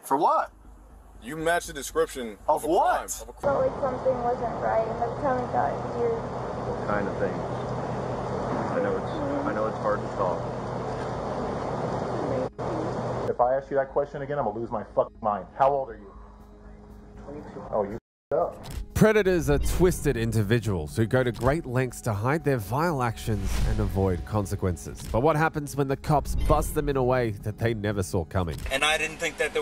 For what? You match the description of a what? crime. Felt like something wasn't right, and that's how we got here. What kind of things? I know it's hard to talk. If I ask you that question again, I'm gonna lose my fucking mind. How old are you? 22. Oh, you up. Predators are twisted individuals who go to great lengths to hide their vile actions and avoid consequences. But what happens when the cops bust them in a way that they never saw coming? And I didn't think that I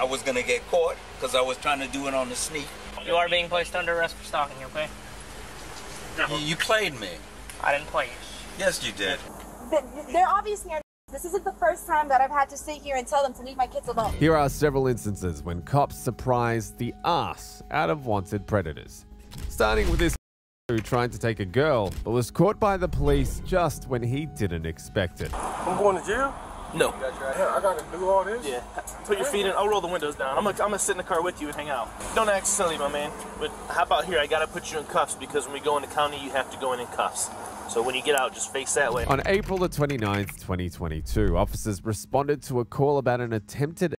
was gonna get caught because I was trying to do it on the sneak. You are being placed under arrest for stalking, okay? You played me. I didn't play you. Yes, you did. They're obviously. This isn't the first time that I've had to sit here and tell them to leave my kids alone. Here are several instances when cops surprised the ass out of wanted predators. Starting with this who tried to take a girl, but was caught by the police just when he didn't expect it. I'm going to jail? No. Yeah, I gotta do all this? Yeah. Put your feet in. I'll roll the windows down. I'm gonna sit in the car with you and hang out. Don't act silly, my man. But how about here? I gotta put you in cuffs because when we go in the county, you have to go in cuffs. So when you get out, just face that way. On April the 29th, 2022, officers responded to a call about an attempted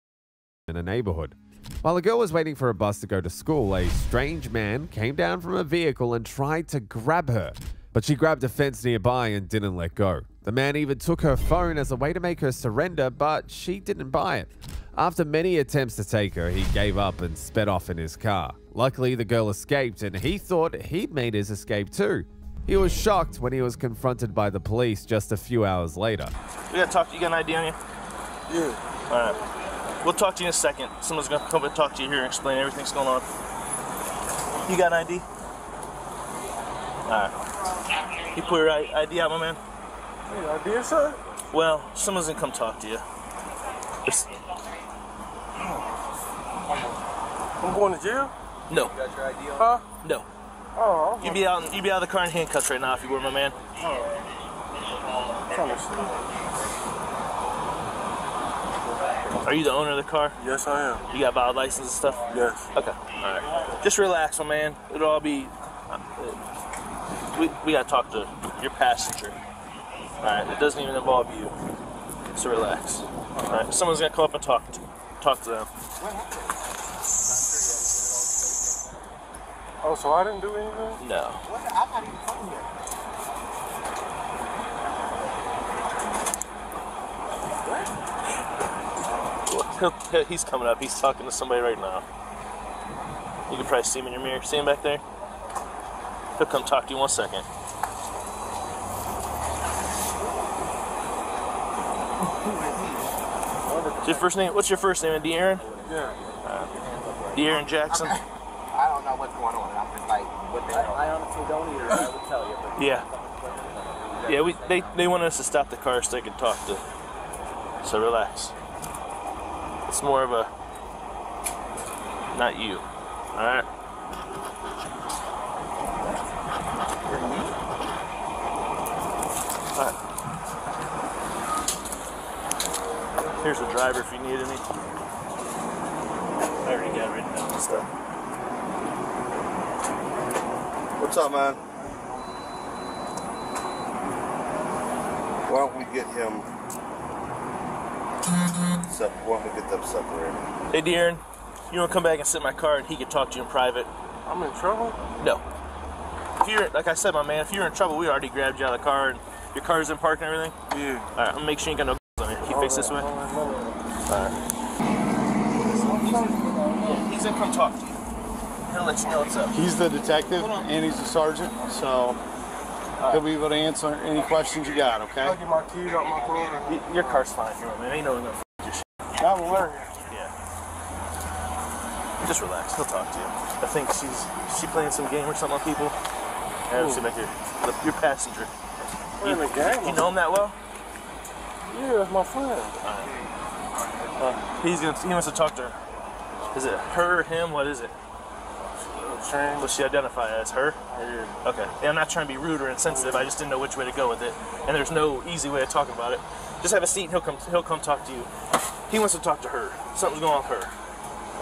in a neighborhood. While a girl was waiting for a bus to go to school, a strange man came down from a vehicle and tried to grab her. But she grabbed a fence nearby and didn't let go. The man even took her phone as a way to make her surrender, but she didn't buy it. After many attempts to take her, he gave up and sped off in his car. Luckily, the girl escaped, and he thought he'd made his escape too. He was shocked when he was confronted by the police just a few hours later. We gotta talk to you. You got an ID on you? Yeah. Alright. We'll talk to you in a second. Someone's gonna come and talk to you here and explain everything that's going on. You got an ID? Alright. You put your ID out, my man? Yeah, ID, sir? Well, someone's gonna come talk to you. I'm going to jail? No. You got your ID on? Huh? No. Oh, You'd be out of the car in handcuffs right now if you were, my man. Are you the owner of the car? Yes, I am. You got valid license and stuff? Yes. Okay. All right. Just relax, my man. It'll all be. We gotta talk to your passenger. All right. It doesn't even involve you. So relax. All right. Someone's gonna come up and talk to them. Oh, so I didn't do anything? No. He's coming up. He's talking to somebody right now. You can probably see him in your mirror. See him back there? He'll come talk to you in 1 second. What's your first name? What's your first name? De'Aaron? Yeah. De'Aaron Jackson? I don't know what's going on. I'm just like, what the hell? I honestly don't either. I would tell you. But Yeah. Yeah, they wanted us to stop the car so they could talk to. So relax. It's more of a, not you. All right. All right. Here's a driver if you need any. I already got written down and stuff. What's up, man? Why don't we get him why don't we get them separated? Hey, De'Aaron, you want to come back and sit in my car and he can talk to you in private? I'm in trouble? No. If you're, like I said, my man, if you're in trouble, we already grabbed you out of the car and your car's in park and everything? Yeah. All right, I'm gonna make sure you ain't got no on you. Can you face this way? All right. He's gonna come talk to you. He'll let you know what's up. He's the detective and he's the sergeant, so he'll be able to answer any questions you got, okay? I'll get my keys out my car. Your car's fine, here, man. Ain't no one gonna your shit. That will work. Yeah. Just relax. He'll talk to you. I think she playing some game or something on people. And see back here. Your passenger. We're in the game. You know him that well? Yeah, that's my friend. He wants to talk to her. Is it her or him? What is it? Will she identify as her? Yeah. Okay. And I'm not trying to be rude or insensitive. I just didn't know which way to go with it. And there's no easy way of talking about it. Just have a seat and he'll come talk to you. He wants to talk to her. Something's going on with her.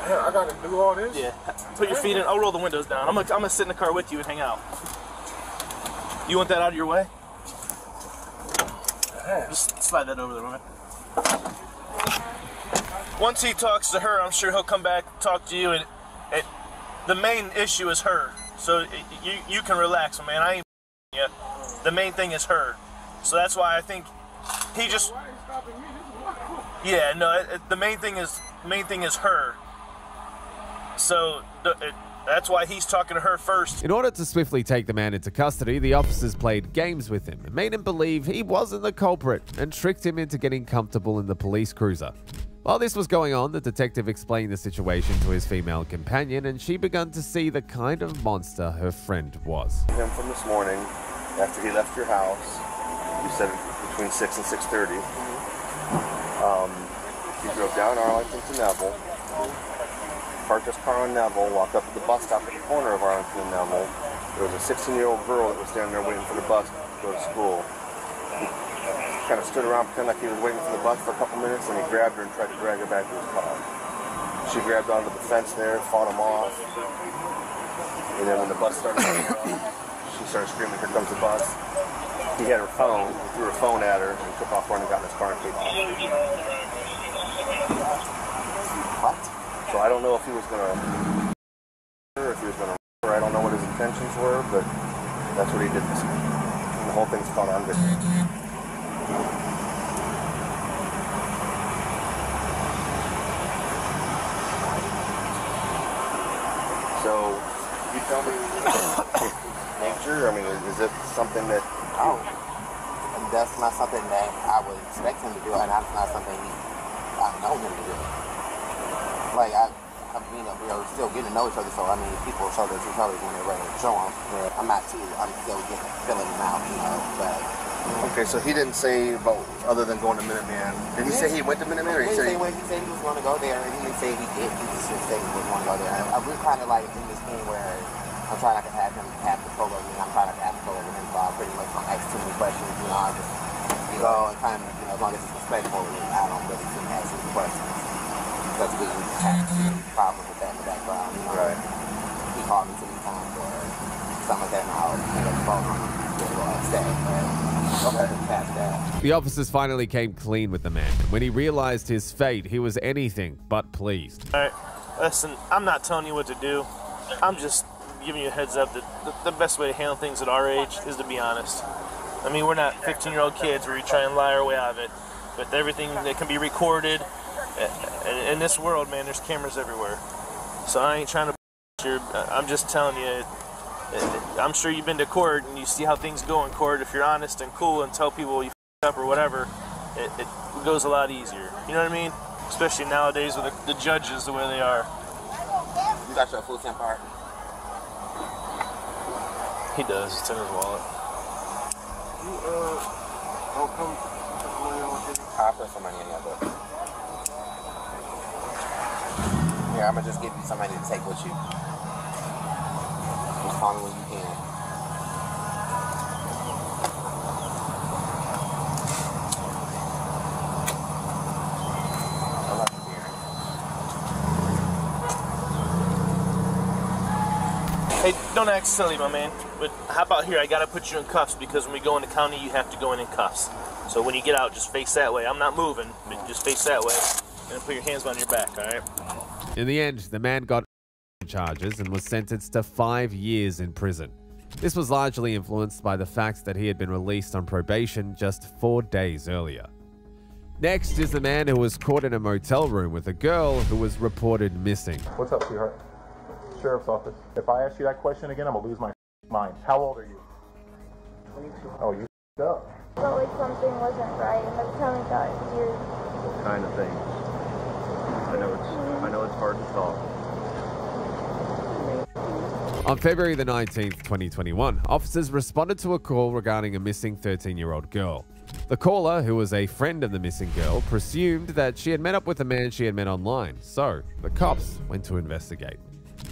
Yeah, I gotta do all this? Yeah. Put your feet in. I'll roll the windows down. I'm gonna sit in the car with you and hang out. You want that out of your way? Just slide that over there, man. once he talks to her, I'm sure he'll come back and talk to you. And the main issue is her. So you can relax, man. I ain't you. The main thing is her. So that's why I think he just. Yeah, no. The main thing is her. So that's why he's talking to her first. In order to swiftly take the man into custody, the officers played games with him and made him believe he wasn't the culprit and tricked him into getting comfortable in the police cruiser. While this was going on, the detective explained the situation to his female companion, and she began to see the kind of monster her friend was. Him from this morning, after he left your house, you said between 6 and 6:30. He drove down Arlington to Neville, parked his car on Neville, walked up to the bus stop at the corner of Arlington and Neville. There was a 16-year-old girl that was standing there waiting for the bus to go to school. He kind of stood around, pretending like he was waiting for the bus for a couple minutes, and he grabbed her and tried to drag her back to his car. She grabbed onto the fence there, fought him off, and then when the bus started coming up, she started screaming, "Here comes the bus." He had her phone, he threw her phone at her, and took off running, got in his car and paid off. What? So I don't know if he was gonna, or if he was gonna, I don't know what his intentions were, but that's what he did this week. And the whole thing's caught on video. So, you tell me, nature, I mean, is it something that... Oh, that's not something that I would expect him to do, and that's not something I know him to do. Like, I mean, we're still getting to know each other, so, I mean, people show their true colors when they're ready to show them. But I'm still filling them out, you know, but... Okay, so he didn't say about, other than going to Minuteman. Did he say he went to Minuteman, or he said he was going to go there, and he didn't say he did. He just said he was going to go there. We're kind of like in this thing where I'm trying not to have him have control over me, and I'm trying not to have control over him, so I pretty much don't ask too many questions, you know, I just go and kind of, you know, as long as it's respectful, I don't really seem to ask any questions. Because we have problems with that in the background, you know. Right. He called me too many times, or something like that, and I'll end up calling him, get a little upset, but okay, past that. The officers finally came clean with the man, and when he realized his fate, he was anything but pleased. Alright, listen, I'm not telling you what to do. I'm just giving you a heads up that the best way to handle things at our age is to be honest. I mean, we're not 15-year-old kids where you try and lie our way out of it. With everything that can be recorded, in this world, man, there's cameras everywhere. So I ain't trying to I'm just telling you, I'm sure you've been to court and you see how things go in court. If you're honest and cool and tell people you f***ed up or whatever, it goes a lot easier. You know what I mean? Especially nowadays with the judges the way they are. You got your full stamp card? He does. It's in his wallet. You, don't come put money on him? I'll put some money in your book. Here, I'm going to just give you some money to take with you. Just call me when you can. I love you, Hey, dear. don't act silly, my man. But how about here? I gotta put you in cuffs because when we go into county, you have to go in cuffs. So when you get out, just face that way. I'm not moving, but just face that way. And put your hands on your back, all right? In the end, the man got charges and was sentenced to 5 years in prison. This was largely influenced by the fact that he had been released on probation just 4 days earlier. Next is the man who was caught in a motel room with a girl who was reported missing. What's up, sweetheart? Sheriff's office. If I ask you that question again, I'm gonna lose my mind. How old are you? 22. Oh, you up. Felt like something wasn't right, and the tummy got weird. What kind of things? I know it's hard to talk. On February the 19th, 2021, officers responded to a call regarding a missing 13-year-old girl. The caller, who was a friend of the missing girl, presumed that she had met up with a man she had met online, so the cops went to investigate.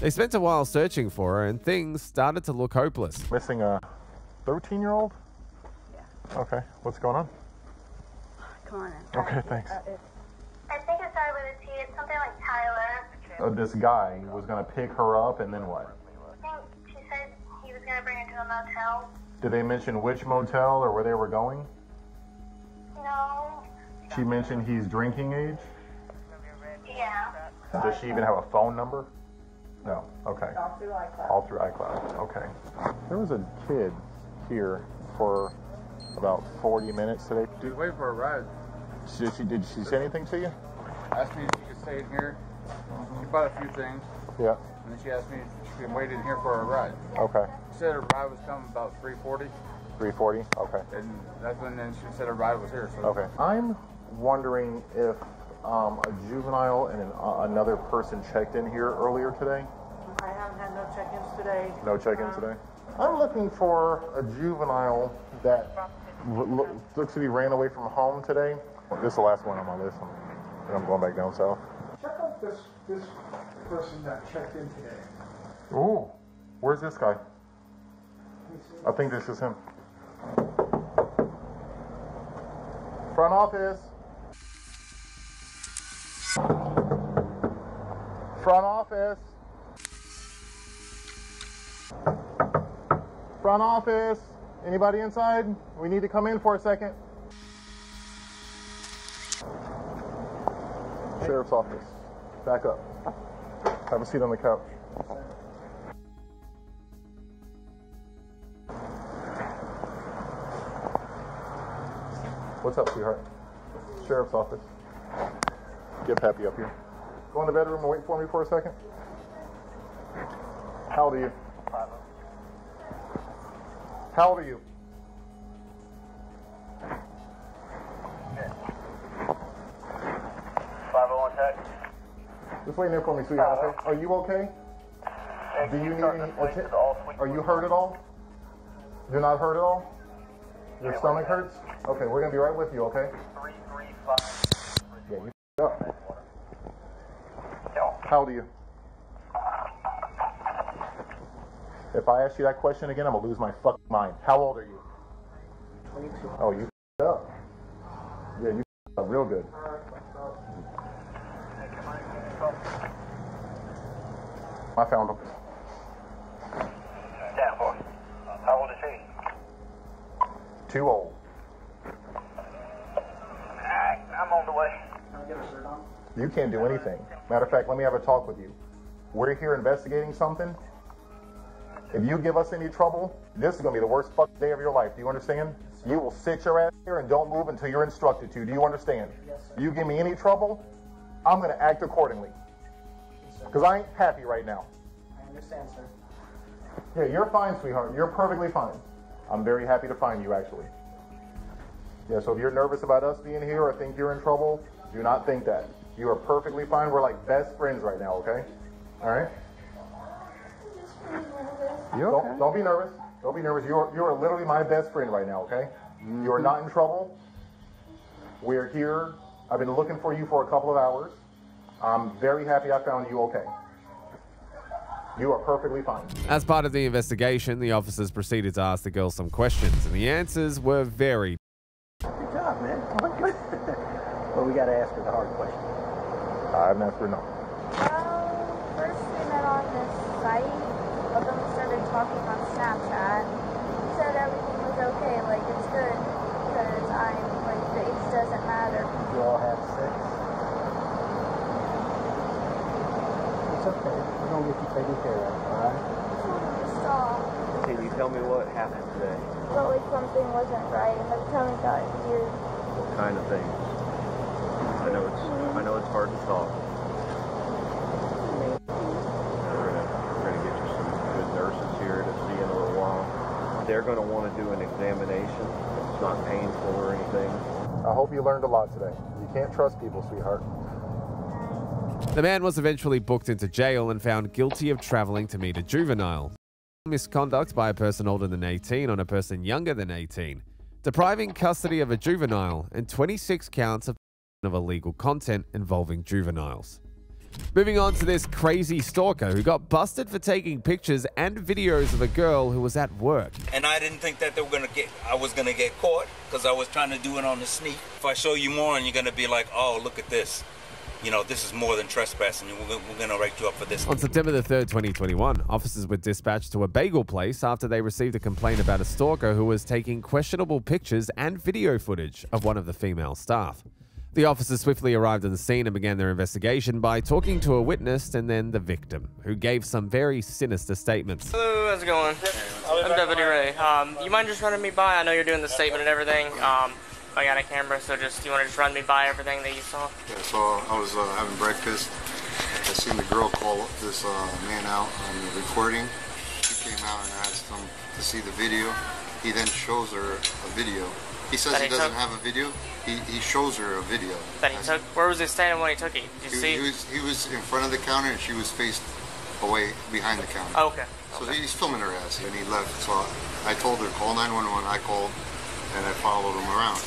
They spent a while searching for her, and things started to look hopeless. Missing a 13-year-old? Yeah. Okay, what's going on? Come on in. Okay, thanks. I think it started with a T. It's something like Tyler. This guy was gonna pick her up, and then what? I think she said he was gonna bring her to a motel. Did they mention which motel or where they were going? No. She mentioned he's drinking age? Yeah. Does she even have a phone number? No. Okay. All through iCloud. All through iCloud. Okay. There was a kid here for about 40 minutes today. Dude, wait for a ride. Did she say anything to you? Asked me if she could stay in here. She bought a few things. Yeah. And then she asked me if she could wait in here for a ride. Okay. She said her ride was coming about 3:40. 3:40? Okay. And that's when then she said her ride was here. So. Okay. I'm wondering if a juvenile and another person checked in here earlier today. I haven't had no check-ins today. No check-ins today? I'm looking for a juvenile that looks to be ran away from home today. This is the last one on my list. I'm going back down south. Check out this person that checked in today. Ooh, where's this guy? I think this is him. Front office. Front office. Front office. Anybody inside? We need to come in for a second. Sheriff's office. Back up. Have a seat on the couch. What's up, sweetheart? Sheriff's office. Get Pappy up here. Go in the bedroom and wait for me for a second. How old are you? How old are you? Just wait there for me, sweetheart. Okay? Are you okay? Do you need any attention? Are you hurt at all? You're not hurt at all? Your stomach hurts? Okay, we're gonna be right with you, okay? 335. Yeah, you up. How old are you? If I ask you that question again, I'm gonna lose my fucking mind. How old are you? 22. Oh, you up. Yeah, you up real good. I found him. Damn, boy. How old is he? Too old. I'm on the way. You can't do anything. Matter of fact, let me have a talk with you. We're here investigating something. If you give us any trouble, this is going to be the worst fucking day of your life. Do you understand? You will sit your ass here and don't move until you're instructed to. Do you understand? Yes, sir. You give me any trouble, I'm going to act accordingly. Because I ain't happy right now. I understand, sir. Yeah, you're fine, sweetheart. You're perfectly fine. I'm very happy to find you, actually. Yeah, so if you're nervous about us being here or think you're in trouble, do not think that. You are perfectly fine. We're like best friends right now, okay? All right? Don't be nervous. Don't be nervous. You are literally my best friend right now, okay? Mm-hmm. You are not in trouble. We're here. I've been looking for you for a couple of hours. I'm very happy I found you okay. You are perfectly fine. As part of the investigation, the officers proceeded to ask the girl some questions, and the answers were very... Good job, man. Well, we got to ask her the hard question. I haven't asked her no. First we met on this site, but then we started talking on Snapchat. He said everything was okay, like it's good, because the age doesn't matter. You all have sex? It's okay. We're going to get you taken care of, all right? I told him to stop. Can you tell me what happened today? Felt like something wasn't right, and every time it got weird. What kind of things? I know it's hard to talk. We're gonna get you some good nurses here to see in a little while. They're gonna want to do an examination. It's not painful or anything. I hope you learned a lot today. You can't trust people, sweetheart. The man was eventually booked into jail and found guilty of traveling to meet a juvenile, misconduct by a person older than 18 on a person younger than 18, depriving custody of a juvenile, and 26 counts of illegal content involving juveniles. Moving on to this crazy stalker who got busted for taking pictures and videos of a girl who was at work. And I didn't think that I was gonna get caught because I was trying to do it on the sneak. If I show you more and you're gonna be like, oh, look at this. You know, this is more than trespassing. We're going to write you up for this. On September the 3rd, 2021, officers were dispatched to a bagel place after they received a complaint about a stalker who was taking questionable pictures and video footage of one of the female staff. The officers swiftly arrived on the scene and began their investigation by talking to a witness and then the victim, who gave some very sinister statements. Hello, how's it going? I'm Deputy Ray. You mind just running me by? I know you're doing the statement and everything. I got a camera, so do you want to just run me by everything that you saw? Yeah, so I was having breakfast. I seen the girl call this man out on the recording. She came out and asked him to see the video. He then shows her a video. He says he doesn't have a video. He shows her a video. That he took? Where was he standing when he took it? Did you see? He was in front of the counter and she was faced away behind the counter. Oh, okay. So he's filming her ass and he left. So I told her, call 911. I called and I followed him around.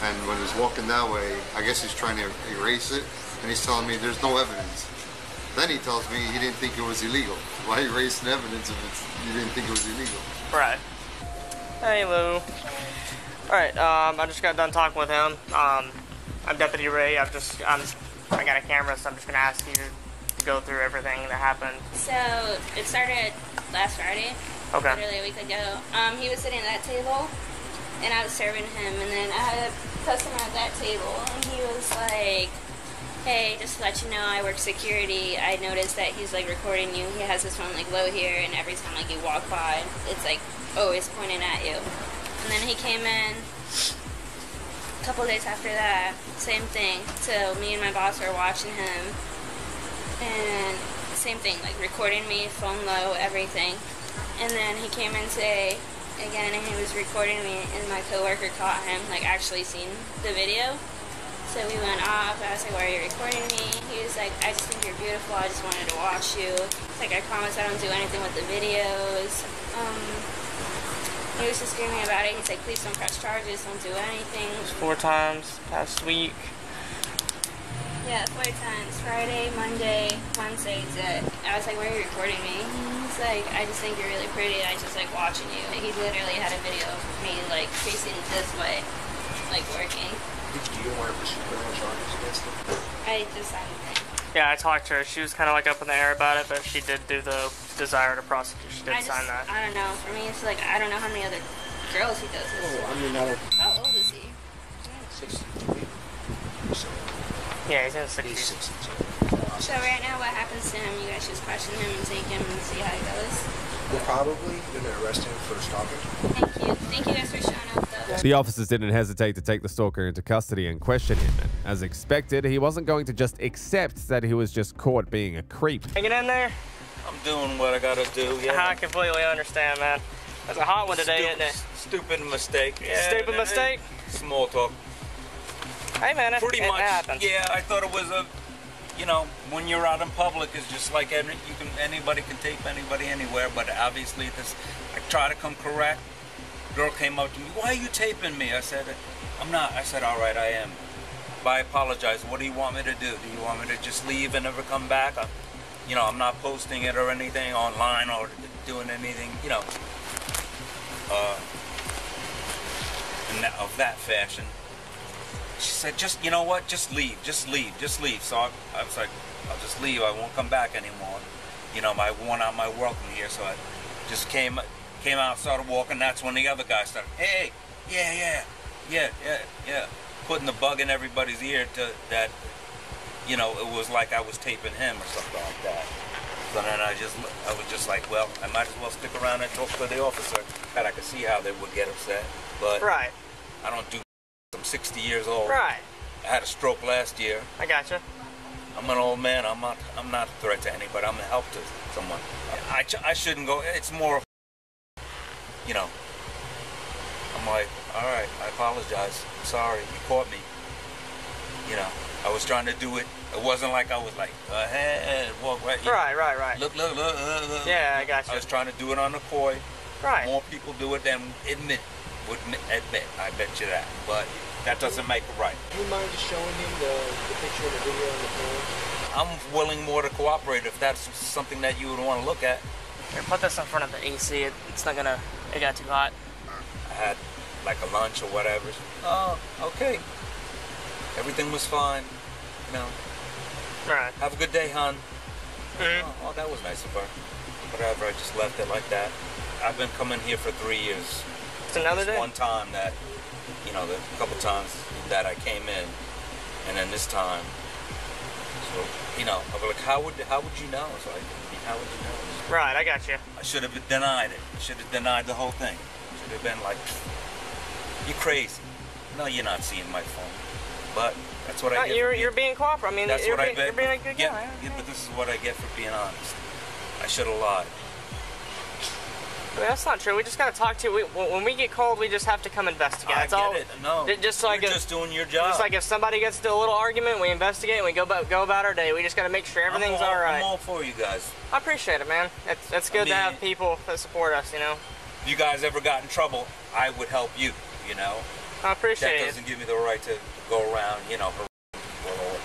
And when he's walking that way, I guess he's trying to erase it, and he's telling me there's no evidence. Then he tells me he didn't think it was illegal. Why erasing evidence if you didn't think it was illegal? Right. Hey, Lou. Alright, I just got done talking with him. I'm Deputy Ray. I got a camera, so I'm just gonna ask you to go through everything that happened. So, it started last Friday. Okay. Literally a week ago. He was sitting at that table, and I was serving him, and then I had a customer at that table, and he was like, hey, just to let you know, I work security. I noticed that he's like recording you. He has his phone like low here, and every time like you walk by, it's like always pointing at you. And then he came in a couple days after that, same thing. So me and my boss were watching him, and same thing, like recording me, phone low, everything. And then he came in today again, and he was recording me, and my coworker caught him, like actually seen the video. So we went off. I was like, why are you recording me? He was like, I just think you're beautiful. I just wanted to watch you. It's like, I promise I don't do anything with the videos. He was just screaming about it. He's like, please don't press charges. Don't do anything. 4 times past week. Yeah, 4 times. Friday, Monday, Wednesday. I was like, why are you recording me? He's like, I just think you're really pretty. I just like watching you. Like, he literally had a video of me like facing this way, like working. Do you want to pursue criminal charges against him? I just signed the thing. Yeah, I talked to her. She was kind of like up in the air about it, but she did do the desire to prosecute. She did sign that. I don't know. For me, it's like, I don't know how many other girls he does this. Oh, I mean, how old is he? 63. So, yeah, he's in the 60s. He's 62. So right now, what happens to him? You guys just question him and take him and see how he goes? We're probably going to arrest him for stalking. Thank you. Thank you guys for showing up, though. The officers didn't hesitate to take the stalker into custody and question him. And as expected, he wasn't going to just accept that he was just caught being a creep. Hanging in there? I'm doing what I gotta do, yeah. I completely understand, man. That's a hot one today, isn't it? Stupid mistake. Yeah, Stupid mistake? Small talk. Hey, man, it much. happens. Yeah, I thought it was when you're out in public, it's just like anybody can tape anybody anywhere. But obviously, I try to come correct. Girl came up to me, why are you taping me? I said, I'm not. I said, all right, I am. But I apologize. What do you want me to do? Do you want me to just leave and never come back? I'm not posting it or anything online or doing anything, of that fashion. She said, just, you know what, just leave. So I was like, I'll just leave, I won't come back anymore. I worn out my welcome here, so I just came out, started walking. That's when the other guy started, hey, yeah, putting the bug in everybody's ear that, it was like I was taping him or something like that. So then I was just like, well, I might as well stick around and talk to the officer. That I could see how they would get upset, but right. I don't do. I'm 60 years old. Right. I had a stroke last year. I gotcha. I'm an old man. I'm not a threat to anybody. I'm a help to someone. I shouldn't go. It's more. I'm like, all right. I apologize. I'm sorry. You caught me. I was trying to do it. It wasn't like I was like, hey, walk right. Right. Look. Yeah, I gotcha. I was trying to do it on the coy. Right. More people do it than would admit. I bet you that. But that doesn't make it right. Do you mind just showing him the picture and the video on the phone? I'm willing more to cooperate if that's something that you would want to look at. Here, put this in front of the AC. It's not gonna. It got too hot. I had like a lunch or whatever. Oh, okay. Everything was fine. Right. Have a good day, hon. Mm-hmm. Oh, that was nice of her. Whatever. I just left it like that. I've been coming here for 3 years. It's another day. One time that You know, the couple times that I came in, and then this time. So, you know, I was like, how would you know? It's like, I mean, how would you know? Right, I got you. I should have denied it. I should have denied the whole thing. Should have been like, you're crazy. No, you're not seeing my phone. But that's what I get. You're being cooperative. I mean, that's you're what I bet. being a good guy. Yeah, but this is what I get for being honest. I should have lied. I mean, that's not true. We just gotta talk to you. When we get called, we just have to come investigate. That's all. It. No, just like you're just doing your job. Just like if somebody gets into a little argument, we investigate and we go about our day. We just gotta make sure everything's all right. I'm all for you guys. I appreciate it, man. It's good to have people that support us, you know. If you guys ever got in trouble, I would help you, you know. I appreciate it. That doesn't give me the right to go around, you know, or,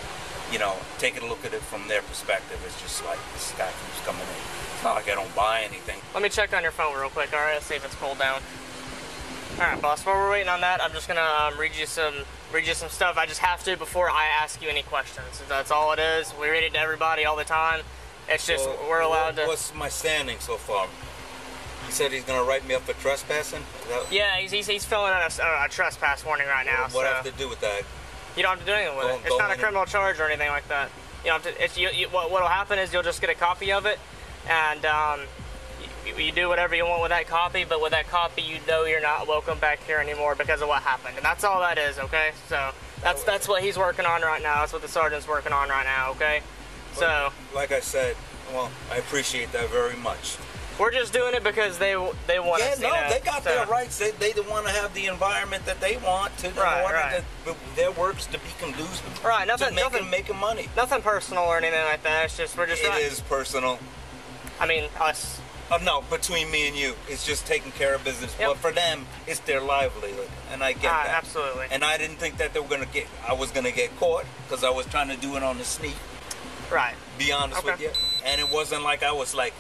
you know, taking a look at it from their perspective. It's just like, this guy keeps coming in. It's not like I don't buy anything. Let me check on your phone real quick, all right? Let's see if it's cooled down. All right, boss, while we're waiting on that, I'm just gonna read you some stuff. I just have to before I ask you any questions. That's all it is. We read it to everybody all the time. It's just, we're allowed to... What's my standing so far? He said he's gonna write me up for trespassing? Yeah, he's filling out a trespass warning right now. What do I have to do with that? You don't have to do anything with it. It's not a criminal charge or anything like that. You don't have to. What'll happen is you'll just get a copy of it, and you do whatever you want with that copy. But with that copy, you know you're not welcome back here anymore because of what happened, and that's all that is. Okay, so that's what he's working on right now. That's what the sergeant's working on right now. Okay, so like I said, well, I appreciate that very much. We're just doing it because they want us. Yeah, no, they got their rights. They want to have the environment that they want to. Their work's to be conducive. Right, nothing. Making money. Nothing personal or anything like that. It's just we're just. It is personal. I mean, us. Oh no, between me and you, it's just taking care of business. Yep. But for them, it's their livelihood, and I get that. Absolutely. And I didn't think that they were gonna get. I was gonna get caught because I was trying to do it on the sneak. Right. Be honest with you, and it wasn't like I was like,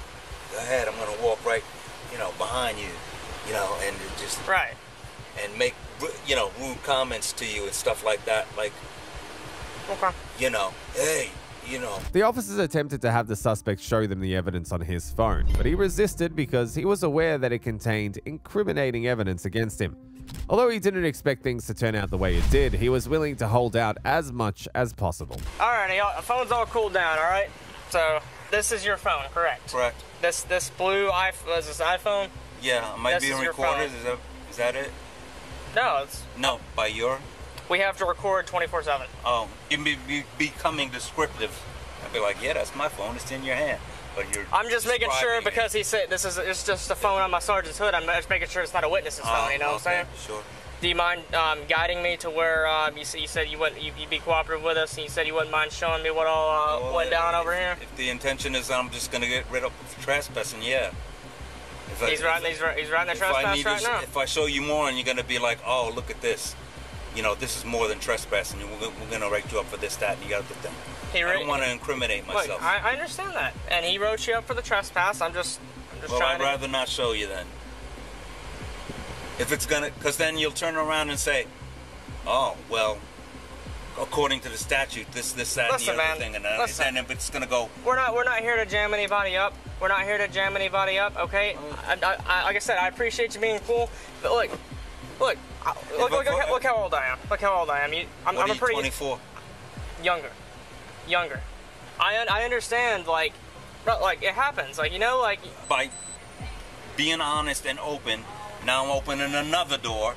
go ahead, I'm gonna walk right, you know, behind you, you know, and just and make, you know, rude comments to you and stuff like that, like, you know, hey, you know. The officers attempted to have the suspect show them the evidence on his phone, but he resisted because he was aware that it contained incriminating evidence against him. Although he didn't expect things to turn out the way it did, he was willing to hold out as much as possible. Alrighty, the phone's all cooled down, alright? So, this is your phone, correct? Correct. This blue iPhone, is this iPhone? Yeah, it might be recorded. Is that it? No, it's... No, by your? We have to record 24/7. Oh, you be becoming descriptive. I'd be like, yeah, that's my phone. It's in your hand. But you're. I'm just making sure because he said it's just a phone on my sergeant's hood. I'm just making sure it's not a witness's phone. You know what I'm saying? Sure. Do you mind guiding me to where you said you'd be cooperative with us, and you said you wouldn't mind showing me what all went down over here? If the intention is I'm just gonna get rid of trespassing, yeah. He's writing the trespass right now. If I show you more, and you're gonna be like, oh, look at this. You know, this is more than trespassing. We're gonna write you up for this, that, and the other thing. I don't want to incriminate myself. Look, I understand that, and he wrote you up for the trespass. I'm just well, trying. I'd rather not show you then. If it's gonna, because then you'll turn around and say, "Oh, well, according to the statute, this, that, and the other thing," and then if it's gonna go. We're not here to jam anybody up. We're not here to jam anybody up. Okay. Like I said, I appreciate you being cool, but look how old I am. Look how old I am. I'm a pretty 24. Younger. I understand. Like it happens. Like, you know, like by being honest and open. Now I'm opening another door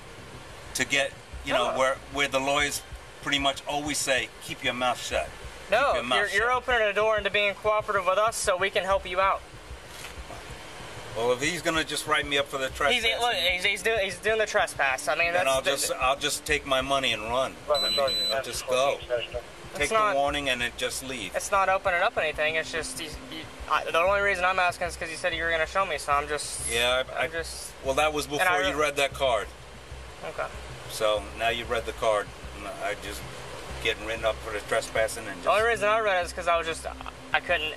to get, you know, where the lawyers pretty much always say, keep your mouth shut. No, you're opening a door into being cooperative with us so we can help you out. Well, if he's gonna just write me up for the trespass, he's doing the trespass. I mean, that's I'll just take my money and run. I mean, I'll just go. Take the warning and then just leave. It's not opening up anything. It's just the only reason I'm asking is because you said you were going to show me, so I'm just. Yeah, well, that was before you read that card. Okay. So now you read the card. I just getting written up for the trespassing and just. The only reason I read it is because I was just I couldn't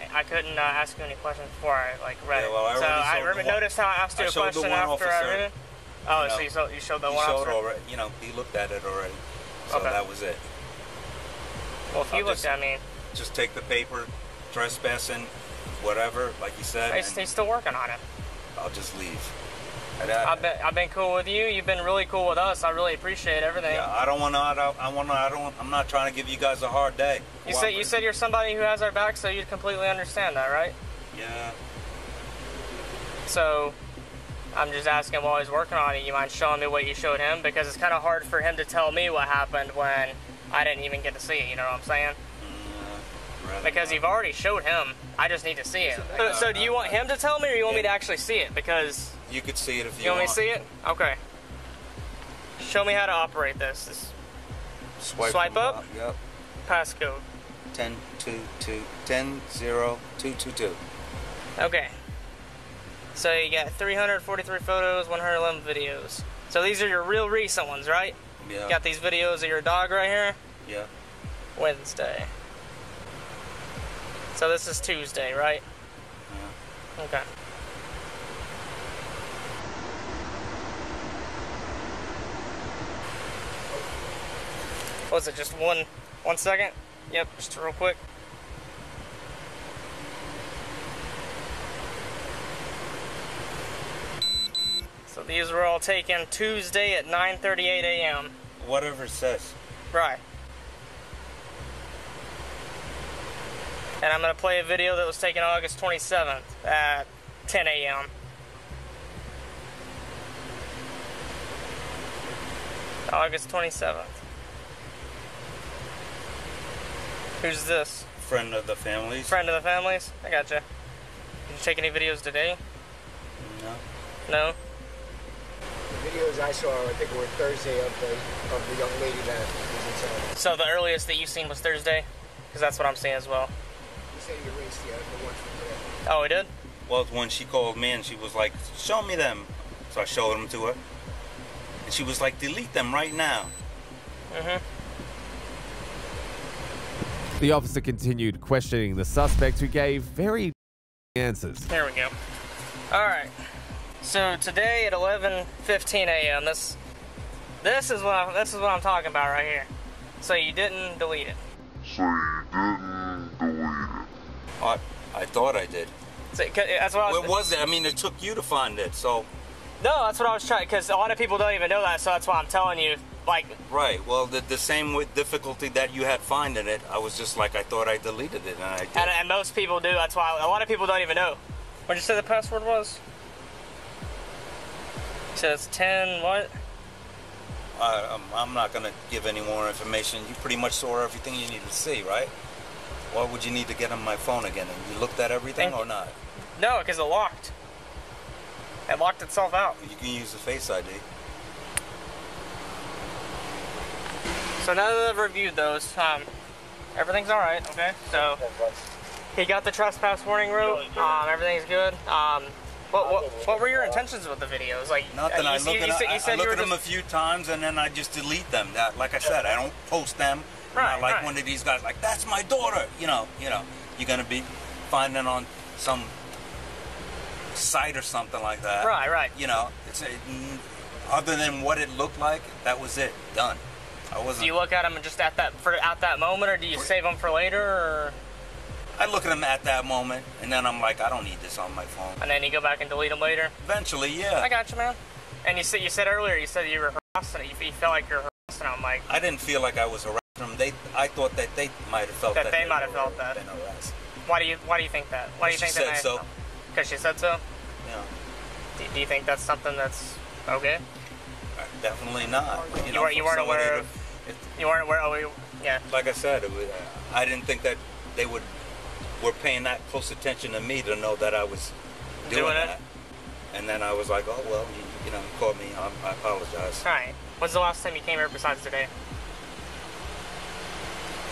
ask you any questions before I read it. Well, I noticed how I asked you a question after I read it. Oh, you know, so you showed the one officer. Already. You know, he looked at it already. So that was it. Well, if you looked at me. Just take the paper, trespassing, whatever, like you said. He's still working on it. I'll just leave. I've been cool with you. You've been really cool with us. I really appreciate everything. Yeah, I'm not trying to give you guys a hard day. You said you're somebody who has our back, so you'd completely understand that, right? Yeah. So, I'm just asking while he's working on it, you mind showing me what you showed him? Because it's kind of hard for him to tell me what happened when I didn't even get to see it, you know what I'm saying? Because you've already showed him. I just need to see it. So do you want him to tell me, or you want me to actually see it? Because you could see it if you want. You want me to see it? Okay. Show me how to operate this. Swipe up? Yep. Passcode. 10-0-222. Okay. So you got 343 photos, 111 videos. So these are your real recent ones, right? Yeah. You got these videos of your dog right here? Yeah. Wednesday. So this is Tuesday, right? Yeah. Okay. Was it just one second? Yep, just real quick. So these were all taken Tuesday at 9:38 a.m. Whatever it says. Right. And I'm going to play a video that was taken August 27th at 10 a.m. August 27th. Who's this? Friend of the families. Friend of the families? I gotcha. Did you take any videos today? No. No? The videos I saw, I think, were Thursday of the young lady that was inside. So the earliest that you've seen was Thursday? Because that's what I'm seeing as well. You said you erased the ones from today. Oh, he did? Well, when she called me and she was like, show me them. So I showed them to her. And she was like, delete them right now. Mm-hmm. The officer continued questioning the suspect, who gave very answers. There we go. All right. So today at 11:15 a.m. This is what I'm talking about right here. So you didn't delete it. I thought I did. So, that's what I was. What was it? I mean, it took you to find it, so. No, that's what I was trying. Because a lot of people don't even know that, so that's why I'm telling you. Like. Right. Well, the same with difficulty that you had finding it, I was just like, I thought I deleted it, and I did. And most people do. That's why a lot of people don't even know. What did you say the password was? It says 10 what? I'm not going to give any more information. You pretty much saw everything you needed to see, right? Why would you need to get on my phone again? And you looked at everything or not? No, because it locked. It locked itself out. You can use the Face ID. So now that I've reviewed those, everything's all right. Okay. So he got the trespass warning route. Everything's good. What were your intentions with the videos? Like nothing. I look at them just... a few times and then I just delete them. That, like I said, I don't post them. Right, like one of these guys, like that's my daughter. You know, you're gonna be finding on some site or something like that. Right. You know, other than what it looked like, that was it. Done. I wasn't. Do you look at them just at that moment, or do you save them for later? Or I look at them at that moment, and then I'm like, I don't need this on my phone. And then you go back and delete them later. Eventually, yeah. I got you, man. And you said earlier, you said you were harassing. You felt like you're harassing them, like. I didn't feel like I was harassing them. I thought that they might have felt that. They might have felt that. Why do you think that? Why do you think that? She said so. Because she said so. Yeah. Do you think that's something that's okay? Definitely not. You weren't aware of. You weren't aware. Oh, yeah. Like I said, I didn't think that they were paying that close attention to me to know that I was doing that. And then I was like, oh well, you called me. I apologize. All right. When's the last time you came here besides today?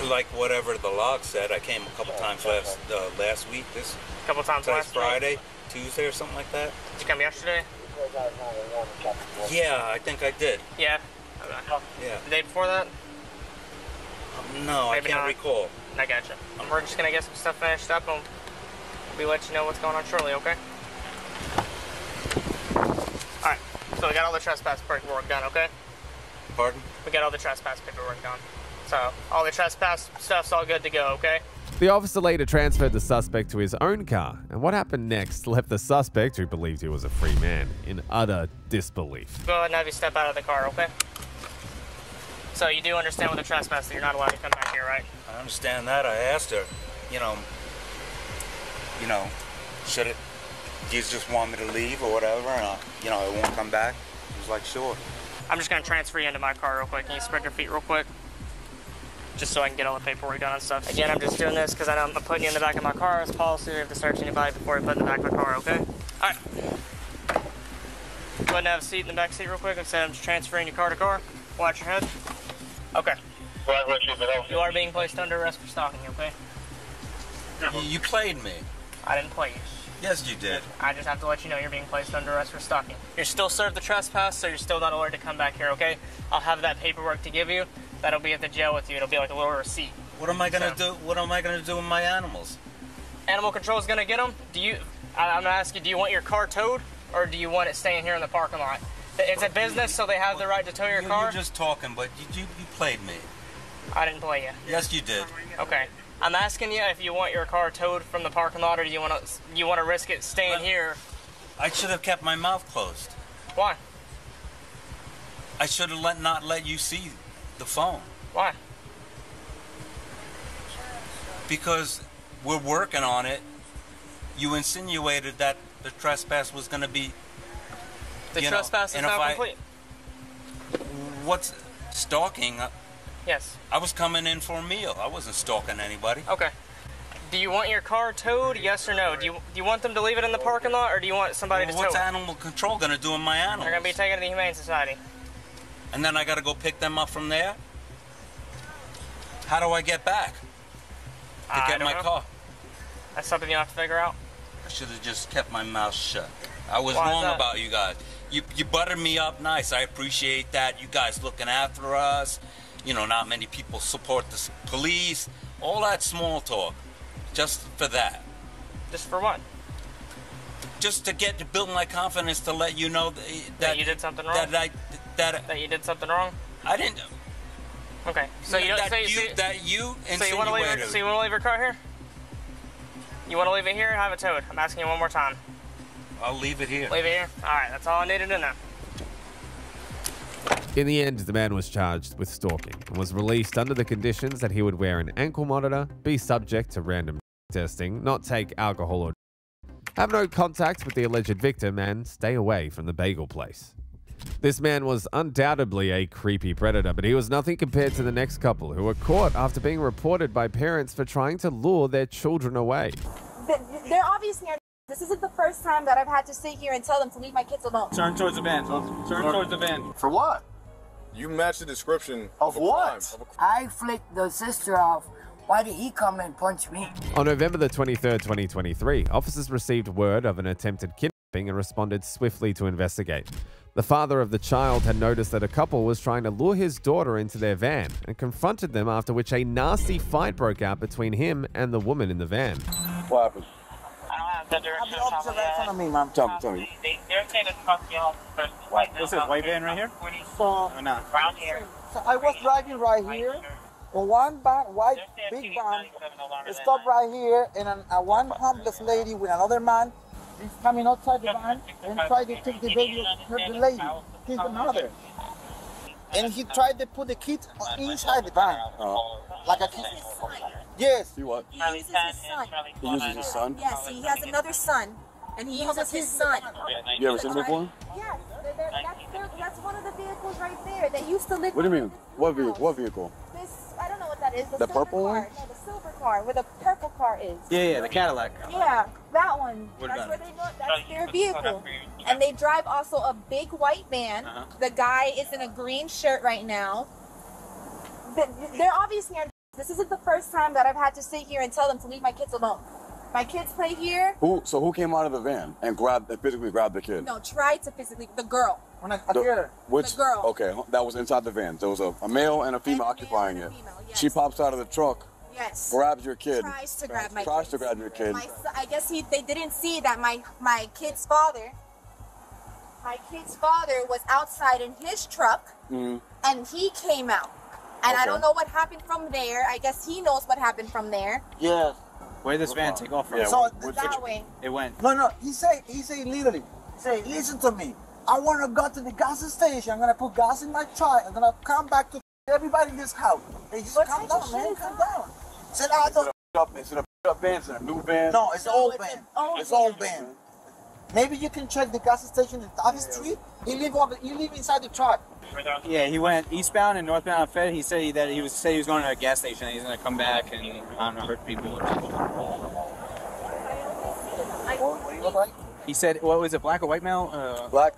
Like whatever the log said, I came a couple times last week. A couple times last Friday, Tuesday, or something like that. Did you come yesterday? Yeah, I think I did. Yeah. Yeah. The day before that? No, maybe I can't not. recall. I gotcha. We're just gonna get some stuff finished up, and we'll let you know what's going on shortly. Okay. All right. So we got all the trespass paperwork done. Okay. Pardon? We got all the trespass paperwork done. So all the trespass stuff's all good to go. Okay. The officer later transferred the suspect to his own car, and what happened next left the suspect, who believed he was a free man, in utter disbelief. Go ahead and have you step out of the car, okay? So you do understand with the trespass that you're not allowed to come back here, right? I understand that. I asked her, you know, should it, do you just want me to leave or whatever, and I won't come back? She was like, sure. I'm just gonna transfer you into my car real quick. Can you spread your feet real quick? Just so I can get all the paperwork done and stuff. Again, I'm just doing this because I know I'm putting you in the back of my car. It's policy. We have to search anybody before we put in the back of the car, okay? All right. Go ahead and have a seat in the back seat real quick. I'm just transferring your car to car. Watch your head. Okay. You are being placed under arrest for stalking, okay? You played me. I didn't play you. Yes, you did. I just have to let you know you're being placed under arrest for stalking. You're still served the trespass, so you're still not allowed to come back here, okay? I'll have that paperwork to give you. That'll be at the jail with you. It'll be like a little receipt. What am I gonna do? What am I gonna do with my animals? Animal control is gonna get them. I'm gonna ask you, do you want your car towed, or do you want it staying here in the parking lot? It's a business, so they have the right to tow your car. You're just talking, but you played me. I didn't play you. Yes, you did. Okay. I'm asking you if you want your car towed from the parking lot, or do you want to risk it staying here? I should have kept my mouth closed. Why? I should have not let you see the phone. Why? Because we're working on it. You insinuated that the trespass was going to be. The trespass is now complete. What's stalking? Yes. I was coming in for a meal. I wasn't stalking anybody. Okay. Do you want your car towed? Yes or no? Do you want them to leave it in the parking lot, or do you want somebody to tow it? What's animal control going to do in my animals? They're going to be taken to the Humane Society. And then I got to go pick them up from there? How do I get back to get my car? That's something you have to figure out. I should have just kept my mouth shut. I was Why is wrong that? about you guys. You buttered me up nice. I appreciate that. You guys looking after us. You know, not many people support the police. All that small talk. Just for that. Just for what? Just to build my confidence, to let you know that you did something wrong? That you did something wrong? I didn't. Okay. So you don't insinuated. So you want to leave your car here? You want to leave it here or have it towed? I'm asking you one more time. I'll leave it here. Leave it here? Alright, that's all I needed to know. In the end, the man was charged with stalking and was released under the conditions that he would wear an ankle monitor, be subject to random testing, not take alcohol or have no contact with the alleged victim, and stay away from the bagel place. This man was undoubtedly a creepy predator, but he was nothing compared to the next couple who were caught after being reported by parents for trying to lure their children away. They're obviously. This isn't the first time that I've had to sit here and tell them to leave my kids alone. Turn towards the van. Turn towards the van. For what? You match the description of what? I flicked the sister off. Why did he come and punch me? On November the 23rd, 2023, officers received word of an attempted kidnapping and responded swiftly to investigate. The father of the child had noticed that a couple was trying to lure his daughter into their van and confronted them, after which a nasty fight broke out between him and the woman in the van. What happened? I'm the officer right in front of me, ma'am. Tell me. They're saying it's cost you first. White. What's this, white van right here? So, Or not? brown here. So I was driving right here. One van, white big van, stopped right here, and a one homeless lady with another man is coming outside the van and tried to take the baby of the lady, his mother. And he tried to put the kid inside the van, like a kid. Yes. He what? He uses his son. He uses his son? Yes, he has another son, and he uses his son. You ever seen him before? Yes, that's one of the vehicles right there. They used to live. What do you mean? What vehicle? What vehicle? This, I don't know what that is. The purple one? No, the silver car, where the purple car is. Yeah, the Cadillac. Yeah, that one. What That's about where they know. That's their vehicle. And they drive also a big white van. The guy is in a green shirt right now. They're obviously. This isn't the first time that I've had to sit here and tell them to leave my kids alone. My kids play here. So who came out of the van and physically grabbed the kid? No, tried to physically. The girl. Which, the girl. Okay, that was inside the van. There was a male and a female occupying it. She pops out of the truck. Yes. Grabs your kid. Tries to grab my Tries kids. to grab your kid. I guess they didn't see that my kid's father was outside in his truck, and he came out. And I don't know what happened from there. I guess he knows what happened from there. Yeah. Where did this van take off from? So That way. It went. no. He say literally. He say, listen to me. I want to go to the gas station. I'm gonna put gas in my truck. I'm gonna come back to everybody in this house. They just calm down, man. Calm down. Said I don't. Is it a van? Is it a new van? No, it's old van. It's old van. Maybe you can check the gas station in Tavi Street. You live inside the truck. Yeah, he went eastbound and northbound on Fed. He said that he was going to a gas station. And he's going to come back and I don't know, hurt people. What do you look like? He said, what was it, black or white male? Black.